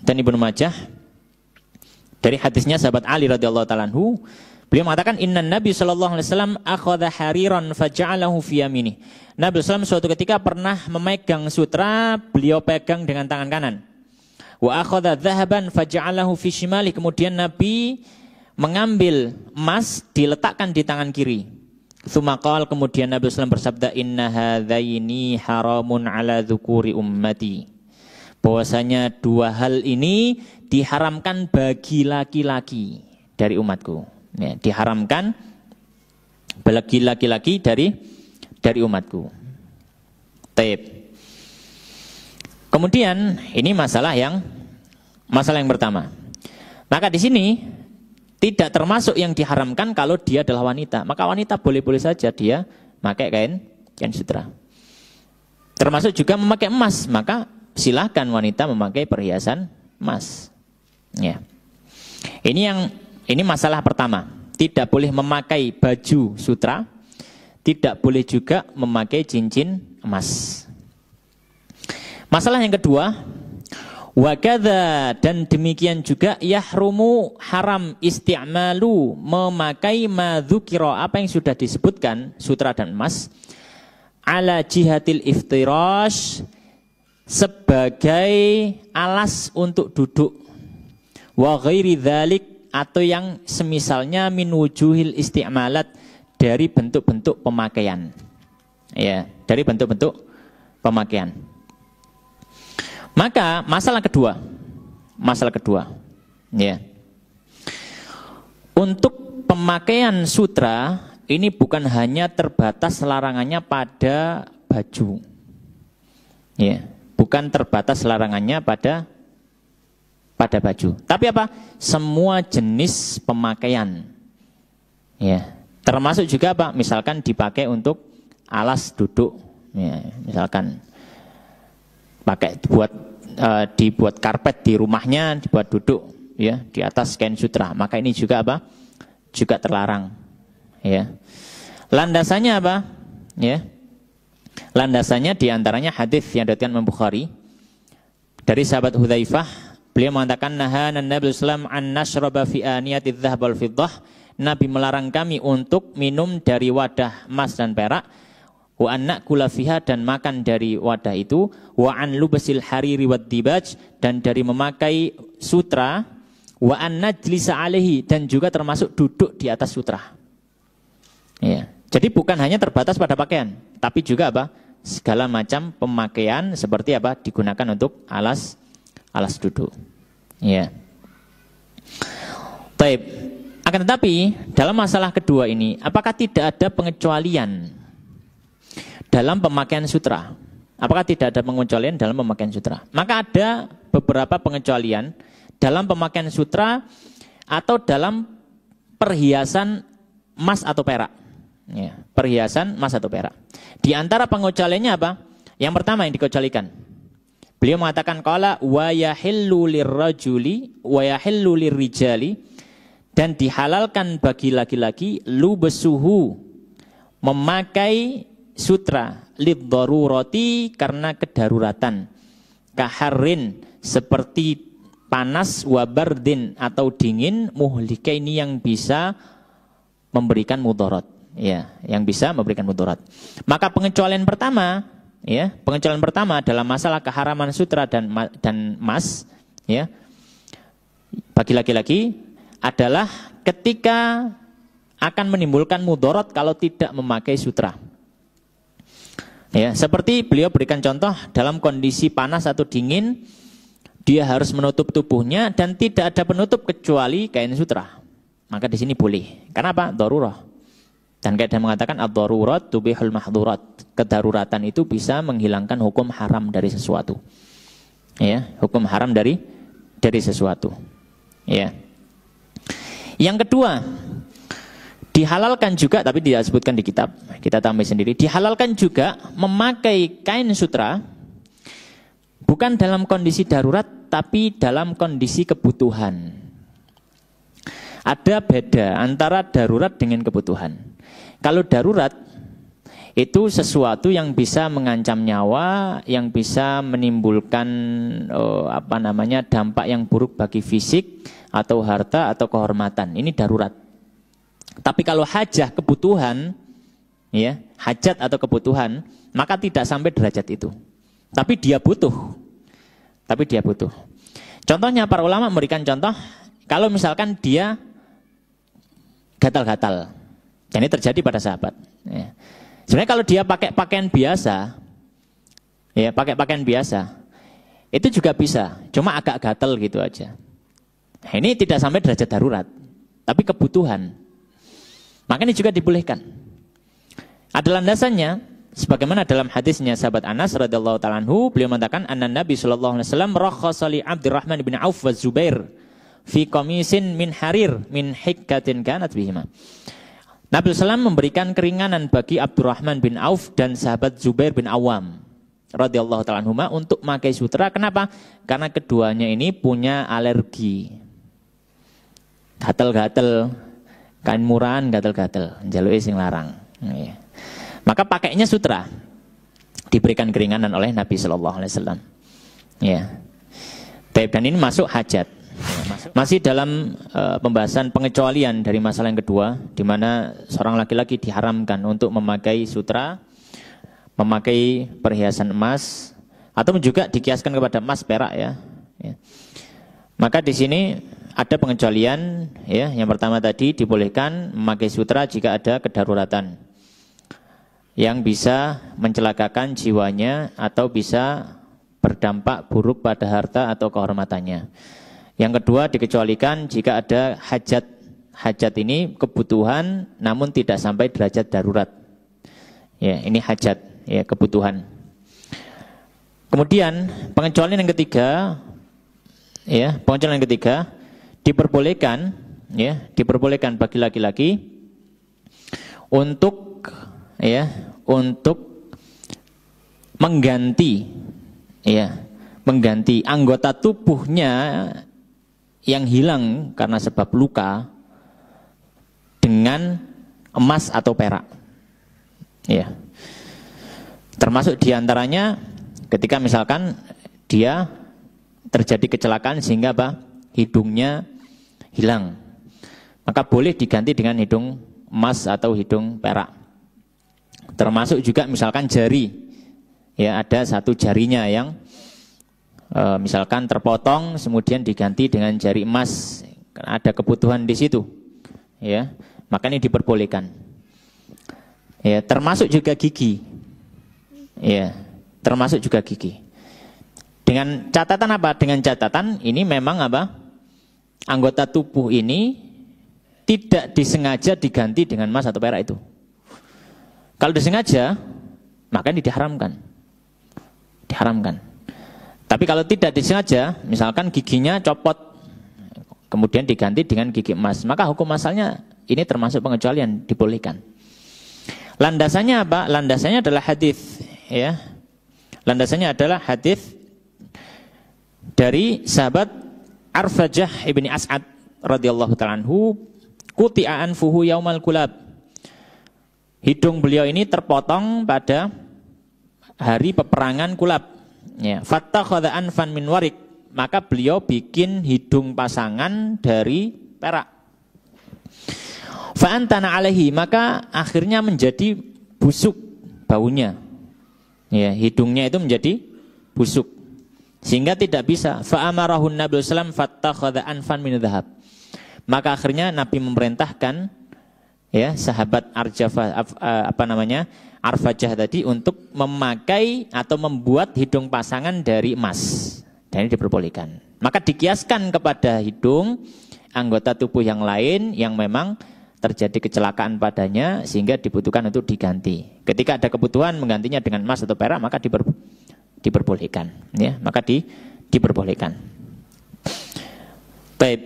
dan Ibnu Majah dari hadisnya sahabat Ali radhiyallahu taala anhu, beliau mengatakan inna Nabi sallallahu alaihi wasallam akhadha hariran faja'alahu fi yaminih. Nabi SAW suatu ketika pernah memegang sutra, beliau pegang dengan tangan kanan. Wa akhadha dhahaban faja'alahu fi shimali. Kemudian Nabi mengambil emas diletakkan di tangan kiri. Tsumma qala, kemudian Nabi SAW bersabda inna hadzaini haramun ala dzukuri ummati. Bahwasanya dua hal ini diharamkan bagi laki-laki dari umatku. Ya, diharamkan bagi laki-laki dari umatku. Taib. Kemudian ini masalah yang pertama. Maka di sini tidak termasuk yang diharamkan kalau dia adalah wanita. Maka wanita boleh-boleh saja dia pakai kain sutra. Termasuk juga memakai emas. Maka silahkan wanita memakai perhiasan emas. Ya. Ini masalah pertama. Tidak boleh memakai baju sutra. Tidak boleh juga memakai cincin emas. Masalah yang kedua, wakadha, dan demikian juga yahrumu haram isti'malu, memakai madzukira, apa yang sudah disebutkan sutra dan emas, ala jihatil iftirash, sebagai alas untuk duduk, wa ghairi dzalik, atau yang semisalnya min wujuhil isti'malat, dari bentuk-bentuk pemakaian. Ya, dari bentuk-bentuk pemakaian. Maka masalah kedua, ya, untuk pemakaian sutra ini bukan hanya terbatas larangannya pada baju, ya, bukan terbatas larangannya pada baju, tapi apa? Semua jenis pemakaian, ya, termasuk juga apa? Misalkan dipakai untuk alas duduk, ya, misalkan pakai dibuat karpet di rumahnya, dibuat duduk ya di atas kain sutra, maka ini juga apa? Juga terlarang. Ya. Landasannya apa? Ya. Landasannya diantaranya hadis yang diriwayatkan Imam Bukhari dari sahabat Hudzaifah, beliau mengatakan nahana Nabi sallallahu alaihi wasallam an nashraba fi aniyatiz dzahab wal fiddah. Nabi melarang kami untuk minum dari wadah emas dan perak, wa an na'kula fiha, dan makan dari wadah itu, wa an lubasil hariri wad dibaj, dan dari memakai sutra, wa an najlisa alaihi, dan juga termasuk duduk di atas sutra. Ya. Jadi bukan hanya terbatas pada pakaian, tapi juga apa? Segala macam pemakaian seperti apa? Digunakan untuk alas duduk. Ya. Baik. Akan tetapi dalam masalah kedua ini, apakah tidak ada pengecualian dalam pemakaian sutra? Apakah tidak ada pengecualian dalam pemakaian sutra? Maka ada beberapa pengecualian dalam pemakaian sutra atau dalam perhiasan emas atau perak. Ya, perhiasan emas atau perak. Di antara pengecualiannya apa? Yang pertama yang dikecualikan, beliau mengatakan qala wa yahillu lirrajuli wa yahillu lirrijali, dan dihalalkan bagi laki-laki lubesuhu, memakai sutra, liddarurati, karena kedaruratan, kaharrin, seperti panas, wabardin, atau dingin, muhlika, ini yang bisa memberikan mudarat, ya, yang bisa memberikan mudarat. Maka pengecualian pertama, ya, pengecualian pertama dalam masalah keharaman sutra dan emas, ya, bagi laki-laki adalah ketika akan menimbulkan mudarat kalau tidak memakai sutra. Ya, seperti beliau berikan contoh dalam kondisi panas atau dingin, dia harus menutup tubuhnya dan tidak ada penutup kecuali kain sutra. Maka di sini boleh. Kenapa? Darurah. Dan kaidah mengatakan ad-darurat tubihul mahdhurat. Kedaruratan itu bisa menghilangkan hukum haram dari sesuatu. Ya, hukum haram dari sesuatu. Ya. Yang kedua, dihalalkan juga, tapi tidak disebutkan di kitab, kita tambah sendiri. Dihalalkan juga memakai kain sutra bukan dalam kondisi darurat, tapi dalam kondisi kebutuhan. Ada beda antara darurat dengan kebutuhan. Kalau darurat itu sesuatu yang bisa mengancam nyawa, yang bisa menimbulkan dampak yang buruk bagi fisik atau harta atau kehormatan. Ini darurat. Tapi kalau hajah kebutuhan, ya, hajat atau kebutuhan, maka tidak sampai derajat itu. Tapi dia butuh. Contohnya para ulama memberikan contoh, kalau misalkan dia gatal-gatal. Dan ini terjadi pada sahabat. Ya. Sebenarnya kalau dia pakai pakaian biasa, ya, itu juga bisa. Cuma agak gatal gitu aja. Nah, ini tidak sampai derajat darurat, tapi kebutuhan. Maka ini juga dibolehkan. Ada landasannya, sebagaimana dalam hadisnya sahabat Anas radhiyallahu ta'ala anhu, beliau mengatakan anna Nabi sallallahu alaihi wasallam rakhasa li Abdurrahman bin Auf wa Zubair fi qamisin min harir min hikkatin kanat bihima. Nabi sallallahu memberikan keringanan bagi Abdurrahman bin Auf dan sahabat Zubair bin Awam radhiyallahu ta'ala anhuma untuk memakai sutra. Kenapa? Karena keduanya ini punya alergi. Gatel-gatel, kain murahan gatel-gatel, njaluke sing larang. Ya. Maka pakainya sutra, diberikan keringanan oleh Nabi Sallallahu Alaihi Wasallam. Ya, dan ini masuk hajat. Masih dalam pembahasan pengecualian dari masalah yang kedua, di mana seorang laki-laki diharamkan untuk memakai sutra, memakai perhiasan emas, atau juga dikiaskan kepada emas perak, ya. Maka di sini ada pengecualian, ya. Yang pertama tadi dibolehkan memakai sutra jika ada kedaruratan yang bisa mencelakakan jiwanya atau bisa berdampak buruk pada harta atau kehormatannya. Yang kedua dikecualikan jika ada hajat. Hajat ini kebutuhan namun tidak sampai derajat darurat. Ya, ini hajat, ya, kebutuhan. Kemudian pengecualian yang ketiga, ya, pengecualian yang ketiga diperbolehkan, ya, diperbolehkan bagi laki-laki untuk, ya, untuk mengganti, ya, mengganti anggota tubuhnya yang hilang karena sebab luka dengan emas atau perak, ya. Termasuk diantaranya ketika misalkan dia terjadi kecelakaan sehingga apa? Hidungnya hilang, maka boleh diganti dengan hidung emas atau hidung perak. Termasuk juga misalkan jari, ya, ada satu jarinya yang misalkan terpotong, kemudian diganti dengan jari emas, karena ada kebutuhan di situ, ya, maka ini diperbolehkan. Ya, termasuk juga gigi, ya, termasuk juga gigi. Dengan catatan apa? Dengan catatan ini memang apa? Anggota tubuh ini tidak disengaja diganti dengan emas atau perak itu. Kalau disengaja, maka ini diharamkan. Diharamkan. Tapi kalau tidak disengaja, misalkan giginya copot, kemudian diganti dengan gigi emas, maka hukum asalnya ini termasuk pengecualian, dibolehkan. Landasannya apa? Landasannya adalah hadis, ya. Landasannya adalah hadis dari sahabat Arfajah ibni As'ad radhiyallahu ta'ala anhu, quti'a anfuhu yaumal kulab. Hidung beliau ini terpotong pada hari peperangan Kulab. Ya, fattakhadha anfan min warik, maka beliau bikin hidung pasangan dari perak. Fa'antana alaihi, maka akhirnya menjadi busuk baunya. Ya, hidungnya itu menjadi busuk sehingga tidak bisa. Fa amarahun Nabi sallallahu alaihi wasallam fattakhadha anfan min dhahab. Maka akhirnya Nabi memerintahkan ya sahabat Arfajah tadi untuk memakai atau membuat hidung pasangan dari emas. Dan ini diperbolehkan. Maka dikiaskan kepada hidung anggota tubuh yang lain yang memang terjadi kecelakaan padanya sehingga dibutuhkan untuk diganti. Ketika ada kebutuhan menggantinya dengan emas atau perak, maka diperbolehkan. Ya, maka diperbolehkan. Baik.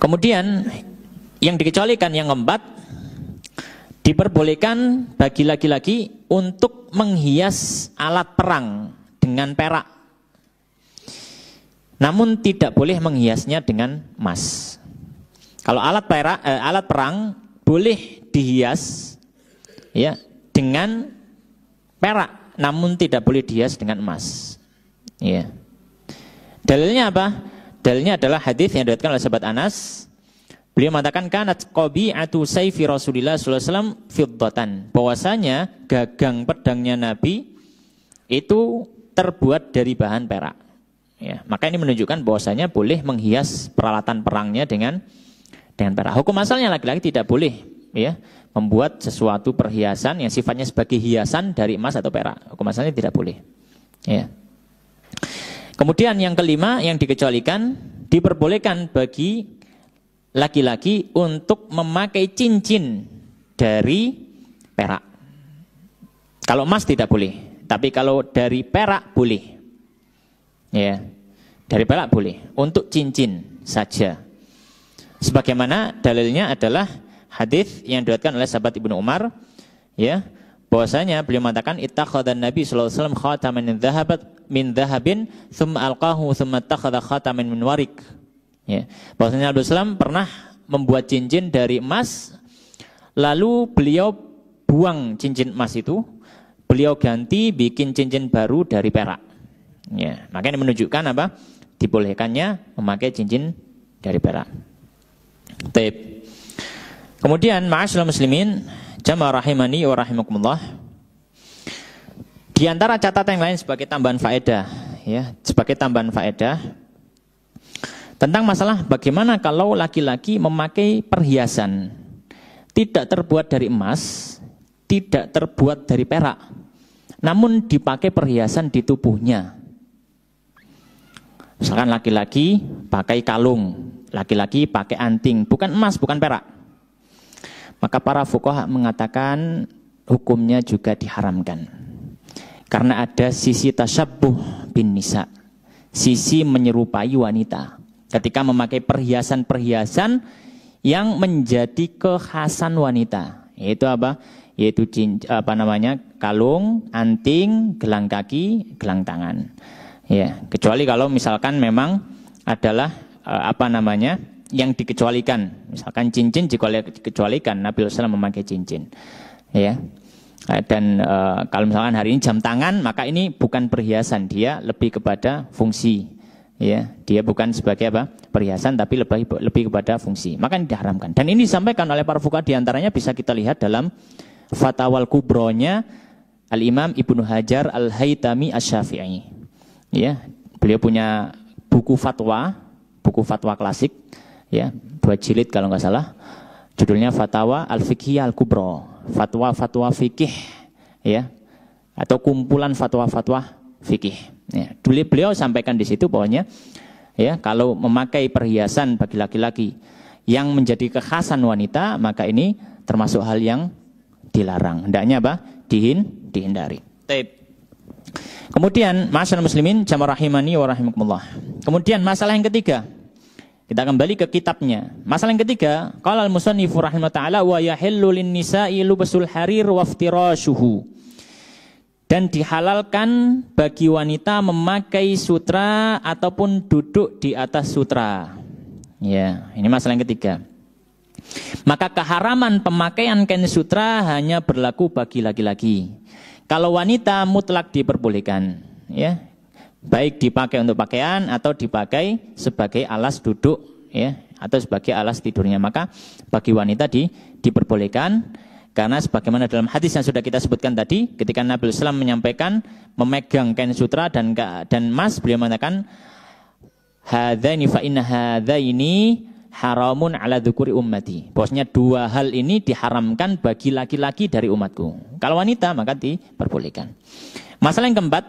Kemudian yang dikecualikan yang keempat, diperbolehkan bagi laki-laki untuk menghias alat perang dengan perak. Namun tidak boleh menghiasnya dengan emas. Kalau alat perang boleh dihias ya dengan perak, namun tidak boleh dihias dengan emas. Ya. Dalilnya apa? Dalilnya adalah hadis yang diriwayatkan oleh sahabat Anas. Beliau mengatakan kanat qabi'atu sayfi Rasulillah sallallahu alaihi wasallam fiddatan. Bahwasanya gagang pedangnya Nabi itu terbuat dari bahan perak. Ya, maka ini menunjukkan bahwasanya boleh menghias peralatan perangnya dengan perak. Hukum asalnya laki-laki tidak boleh ya membuat sesuatu perhiasan yang sifatnya sebagai hiasan dari emas atau perak. Hukum asalnya tidak boleh. Ya. Kemudian yang kelima yang dikecualikan, diperbolehkan bagi laki-laki untuk memakai cincin dari perak. Kalau emas tidak boleh, tapi kalau dari perak boleh. Ya, dari perak boleh. Untuk cincin saja. Sebagaimana dalilnya adalah hadis yang diriwayatkan oleh sahabat Ibnu Umar, ya, bahwasanya beliau mengatakan ittakhadhan Nabi sallallahu alaihi wasallam khataman min dhahabin thumma alqahu thumma ittakhadha khataman min warik. Ya, bahwasanya Nabi SAW pernah membuat cincin dari emas, lalu beliau buang cincin emas itu, beliau ganti bikin cincin baru dari perak. Ya, makanya menunjukkan apa? Dibolehkannya memakai cincin dari perak. Taib. Kemudian ma'asyiral muslimin, jamaah rahimani wa rahimakumullah. Di antara catatan yang lain sebagai tambahan faedah, ya, sebagai tambahan faedah tentang masalah bagaimana kalau laki-laki memakai perhiasan tidak terbuat dari emas, tidak terbuat dari perak, namun dipakai perhiasan di tubuhnya. Misalkan laki-laki pakai kalung, laki-laki pakai anting, bukan emas, bukan perak. Maka para fuqaha mengatakan hukumnya juga diharamkan. Karena ada sisi tasyabbuh bin nisa, sisi menyerupai wanita. Ketika memakai perhiasan-perhiasan yang menjadi kekhasan wanita, yaitu apa? Yaitu kalung, anting, gelang kaki, gelang tangan. Ya, kecuali kalau misalkan memang adalah yang dikecualikan. Misalkan cincin dikecualikan, Nabi SAW memakai cincin. Ya. Dan kalau misalkan hari ini jam tangan, maka ini bukan perhiasan, dia lebih kepada fungsi. Ya, dia bukan sebagai perhiasan, tapi lebih kepada fungsi. Maka ini diharamkan. Dan ini disampaikan oleh para fuqaha, diantaranya bisa kita lihat dalam Fatawal Kubronya Al-Imam Ibnu Hajar Al-Haytami Asy-Syafi'i. Ya, beliau punya buku fatwa klasik, ya, 2 jilid kalau nggak salah. Judulnya Fatawa Al-Fiqhiyah Al-Kubra, fatwa-fatwa fikih, ya, atau kumpulan fatwa-fatwa fikih. Ya, beliau sampaikan di situ bahwanya, ya, kalau memakai perhiasan bagi laki-laki yang menjadi kekhasan wanita, maka ini termasuk hal yang dilarang. Hendaknya apa? Dihindari. Taib. Kemudian ma'asyiral muslimin jamaah rahimani wa rahimakumullah. Kemudian masalah yang ketiga. Kita kembali ke kitabnya. Masalah yang ketiga, qala al-musannifu rahimahullah ta'ala wa yahillu lin-nisa'i lubasul harir wa iftirashuhu. Dan dihalalkan bagi wanita memakai sutra ataupun duduk di atas sutra. Ya, ini masalah yang ketiga. Maka keharaman pemakaian kain sutra hanya berlaku bagi laki-laki. Kalau wanita mutlak diperbolehkan, ya, baik dipakai untuk pakaian atau dipakai sebagai alas duduk, ya, atau sebagai alas tidurnya. Maka bagi wanita diperbolehkan. Karena sebagaimana dalam hadis yang sudah kita sebutkan tadi, ketika Nabi SAW menyampaikan memegang kain sutra dan emas, beliau mengatakan hadzani fa inna hadzaini haramun ala dzukuri ummati. Bahwasanya dua hal ini diharamkan bagi laki-laki dari umatku. Kalau wanita maka diperbolehkan. Masalah yang keempat,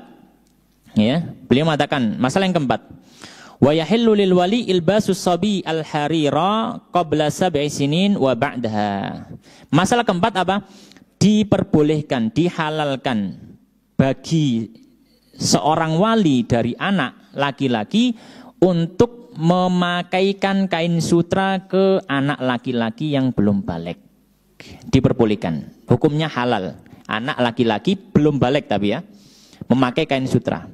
ya, beliau mengatakan masalah yang keempat, wa yahillu lil wali ilbasus sabi al harira qabla sab'i sinin wa ba'daha. Masalah keempat apa? Diperbolehkan, dihalalkan bagi seorang wali dari anak laki-laki untuk memakaikan kain sutra ke anak laki-laki yang belum balik. Diperbolehkan, hukumnya halal. Anak laki-laki belum balik tapi ya, memakai kain sutra,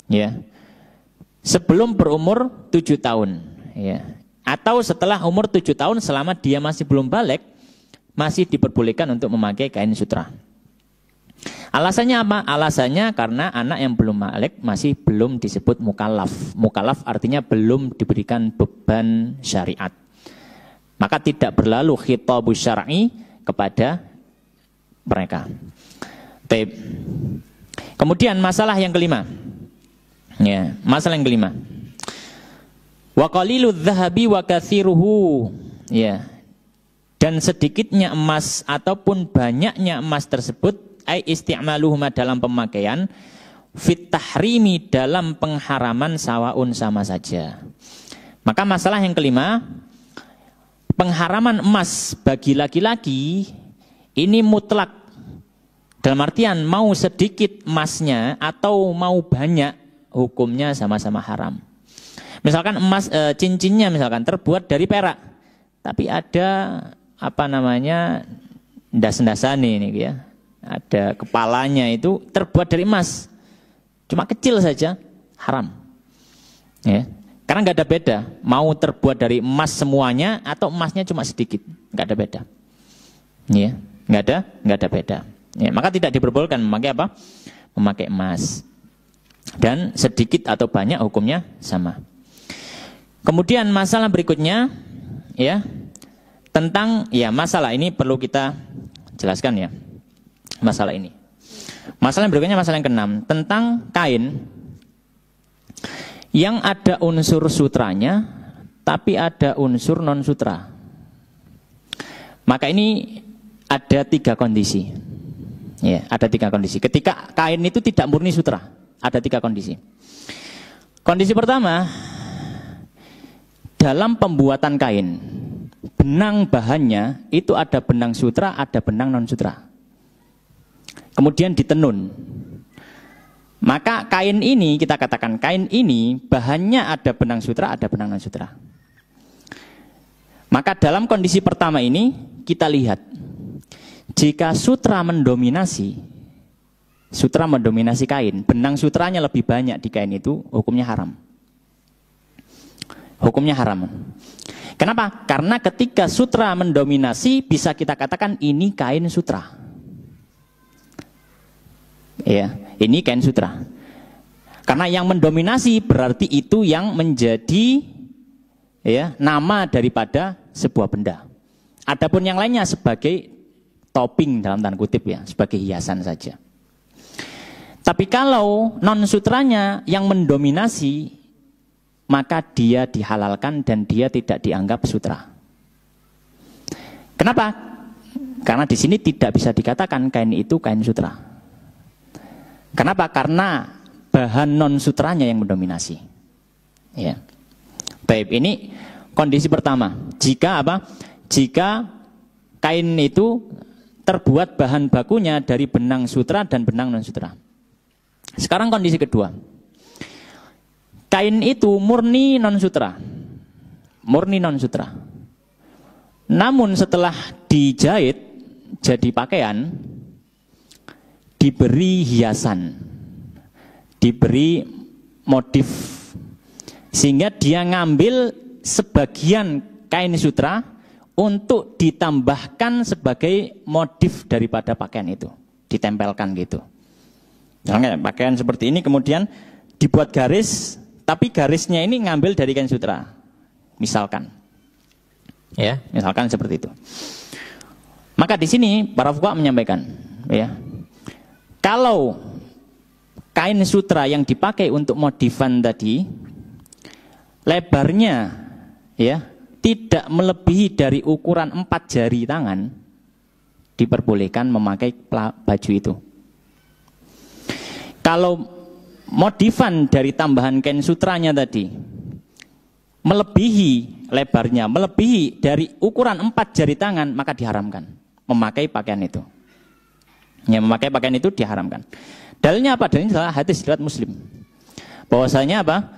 ya, sebelum berumur 7 tahun, ya, atau setelah umur 7 tahun selama dia masih belum balik, masih diperbolehkan untuk memakai kain sutra. Alasannya apa? Alasannya karena anak yang belum balik masih belum disebut mukallaf. Mukallaf artinya belum diberikan beban syariat. Maka tidak berlalu khitabus syar'i kepada mereka. Baik. Kemudian masalah yang kelima. Ya, masalah yang kelima. Wa qaliludz dzahabi wa katsiruhu. Ya. Dan sedikitnya emas ataupun banyaknya emas tersebut ai isti'maluhuma dalam pemakaian fit tahrimi dalam pengharaman sawaun sama saja. Maka masalah yang kelima, pengharaman emas bagi laki-laki ini mutlak. Dalam artian mau sedikit emasnya atau mau banyak, hukumnya sama-sama haram. Misalkan emas cincinnya misalkan terbuat dari perak, tapi ada apa namanya ndas-ndasan ini ya. Ada kepalanya itu terbuat dari emas, cuma kecil saja, haram. Ya, karena nggak ada beda, mau terbuat dari emas semuanya atau emasnya cuma sedikit, nggak ada beda. Ya, nggak ada beda. Ya, maka tidak diperbolehkan memakai apa? Memakai emas. Dan sedikit atau banyak hukumnya sama. Kemudian masalah berikutnya, ya, tentang ya masalah ini perlu kita jelaskan ya. Masalah ini. Masalah yang berikutnya masalah yang keenam tentang kain yang ada unsur sutranya tapi ada unsur non sutra. Maka ini ada 3 kondisi. Ya, ada 3 kondisi. Ketika kain itu tidak murni sutra, ada 3 kondisi. Kondisi pertama, dalam pembuatan kain, benang bahannya itu ada benang sutra, ada benang non sutra. Kemudian ditenun. Maka kain ini, kita katakan kain ini bahannya ada benang sutra, ada benang non sutra. Maka dalam kondisi pertama ini kita lihat, jika sutra mendominasi kain, benang sutranya lebih banyak di kain itu, hukumnya haram. Hukumnya haram. Kenapa? Karena ketika sutra mendominasi, bisa kita katakan ini kain sutra. Ya, ini kain sutra. Karena yang mendominasi berarti itu yang menjadi ya nama daripada sebuah benda. Adapun yang lainnya sebagai topping dalam tanda kutip ya, sebagai hiasan saja. Tapi kalau non sutranya yang mendominasi, maka dia dihalalkan dan dia tidak dianggap sutra. Kenapa? Karena di sini tidak bisa dikatakan kain itu kain sutra. Kenapa? Karena bahan non sutranya yang mendominasi. Ya. Baik, ini kondisi pertama. Jika apa? Jika kain itu terbuat bahan bakunya dari benang sutra dan benang non sutra. Sekarang kondisi kedua. Kain itu murni non sutra. Murni non sutra. Namun setelah dijahit jadi pakaian, diberi hiasan, diberi motif, sehingga dia ngambil sebagian kain sutra untuk ditambahkan sebagai motif daripada pakaian itu, ditempelkan gitu. Misalnya pakaian seperti ini kemudian dibuat garis, tapi garisnya ini ngambil dari kain sutra, misalkan, ya, misalkan seperti itu. Maka di sini para fuqaha menyampaikan, ya, kalau kain sutra yang dipakai untuk modifan tadi lebarnya, ya, tidak melebihi dari ukuran 4 jari tangan, diperbolehkan memakai baju itu. Kalau modifan dari tambahan kain sutranya tadi melebihi lebarnya, melebihi dari ukuran 4 jari tangan, maka diharamkan memakai pakaian itu. Ya, memakai pakaian itu diharamkan. Dalilnya apa? Dalilnya adalah hadis riwayat Muslim. Bahwasanya apa?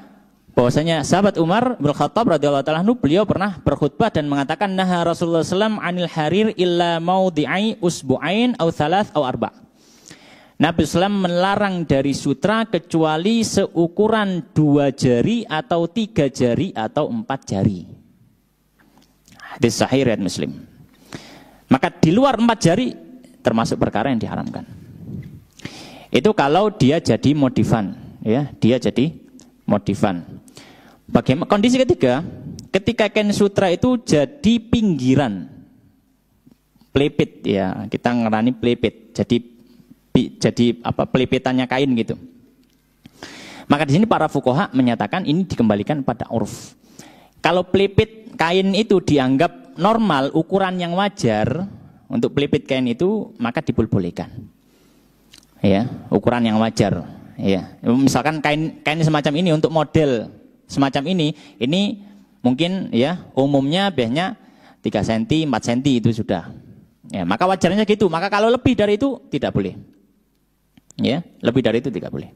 Bahwasanya sahabat Umar bin Khattab radhiyallahu taala anhu, beliau pernah berkhutbah dan mengatakan, naha Rasulullah SAW anil harir illa maudhi'i usbu'ain au thalath au arba'. Nabi SAW melarang dari sutra kecuali seukuran 2 jari atau 3 jari atau 4 jari. Hadis sahih riwayat Muslim. Maka di luar 4 jari termasuk perkara yang diharamkan. Itu kalau dia jadi modifan, ya, dia jadi modifan. Bagaimana kondisi ketiga? Ketika kain sutra itu jadi pinggiran, pelipit, ya, kita ngerani pelipit, jadi apa, pelipitannya kain gitu. Maka di sini para fuqaha menyatakan ini dikembalikan pada urf. Kalau pelipit kain itu dianggap normal, ukuran yang wajar untuk pelipit kain itu, maka diperbolehkan. Ya, ukuran yang wajar. Ya, misalkan kain semacam ini untuk model semacam ini mungkin, ya, umumnya biasanya 3 cm, 4 cm itu sudah. Ya, maka wajarnya gitu. Maka kalau lebih dari itu tidak boleh. Ya, lebih dari itu tidak boleh.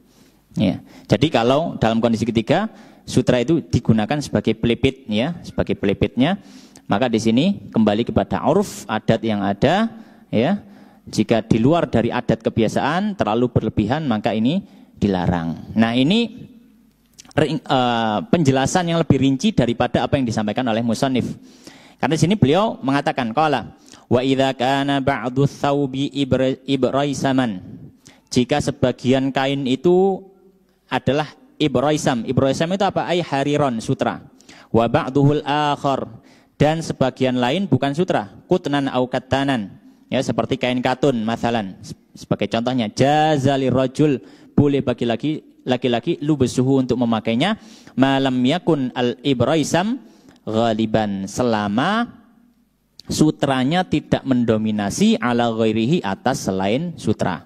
Ya. Jadi kalau dalam kondisi ketiga sutra itu digunakan sebagai pelipit, ya, sebagai pelipitnya, maka di sini kembali kepada urf, adat yang ada, ya. Jika di luar dari adat kebiasaan terlalu berlebihan, maka ini dilarang. Nah, ini penjelasan yang lebih rinci daripada apa yang disampaikan oleh musannif. Karena di sini beliau mengatakan, qala wa idza kana ba'du thawbi ibraisaman. Jika sebagian kain itu adalah ibraisam. Ibraisam itu apa? Ay hariron, sutra. Wa ba'duhul akhar, dan sebagian lain bukan sutra, kutnan au kattanan. Ya, seperti kain katun masalan. Sebagai contohnya, jazali rajul, boleh bagi laki-laki lubsuhu untuk memakainya, malam yakun al ibraisam ghaliban, selama sutranya tidak mendominasi ala ghairihi, atas selain sutra.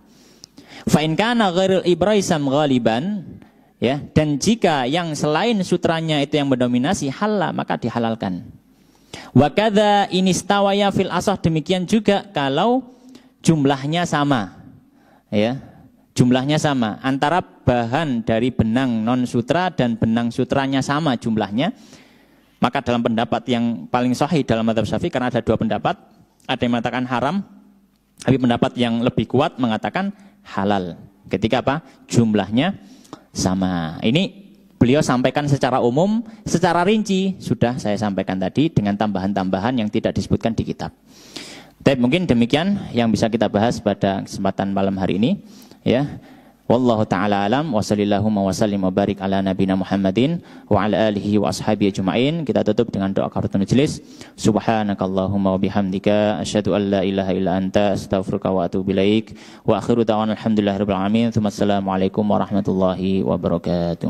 Fa in kana ghairul ibraisam ghaliban, ya, dan jika yang selain sutranya itu yang mendominasi, halal, maka dihalalkan. Wa kadza inistawaya fil asah, demikian juga kalau jumlahnya sama, ya, jumlahnya sama antara bahan dari benang non sutra dan benang sutranya sama jumlahnya, maka dalam pendapat yang paling sahih dalam mazhab Syafi'i, karena ada 2 pendapat, ada yang mengatakan haram, tapi pendapat yang lebih kuat mengatakan halal ketika apa? Jumlahnya sama. Ini beliau sampaikan secara umum, secara rinci sudah saya sampaikan tadi dengan tambahan-tambahan yang tidak disebutkan di kitab. Tapi mungkin demikian yang bisa kita bahas pada kesempatan malam hari ini, ya. Wallahu ta'ala alam wa sallallahu wa sallim wa barik ala nabina Muhammadin wa ala alihi wa ashabihi ajma'in. Kita tutup dengan doa kafaratul majlis. Subhanakallahumma wa bihamdika asyhadu an la ilaha illa anta astaghfiruka wa atubu ilaik. Wa akhiru da'wana alhamdulillahirabbil alamin. Assalamualaikum warahmatullahi wabarakatuh.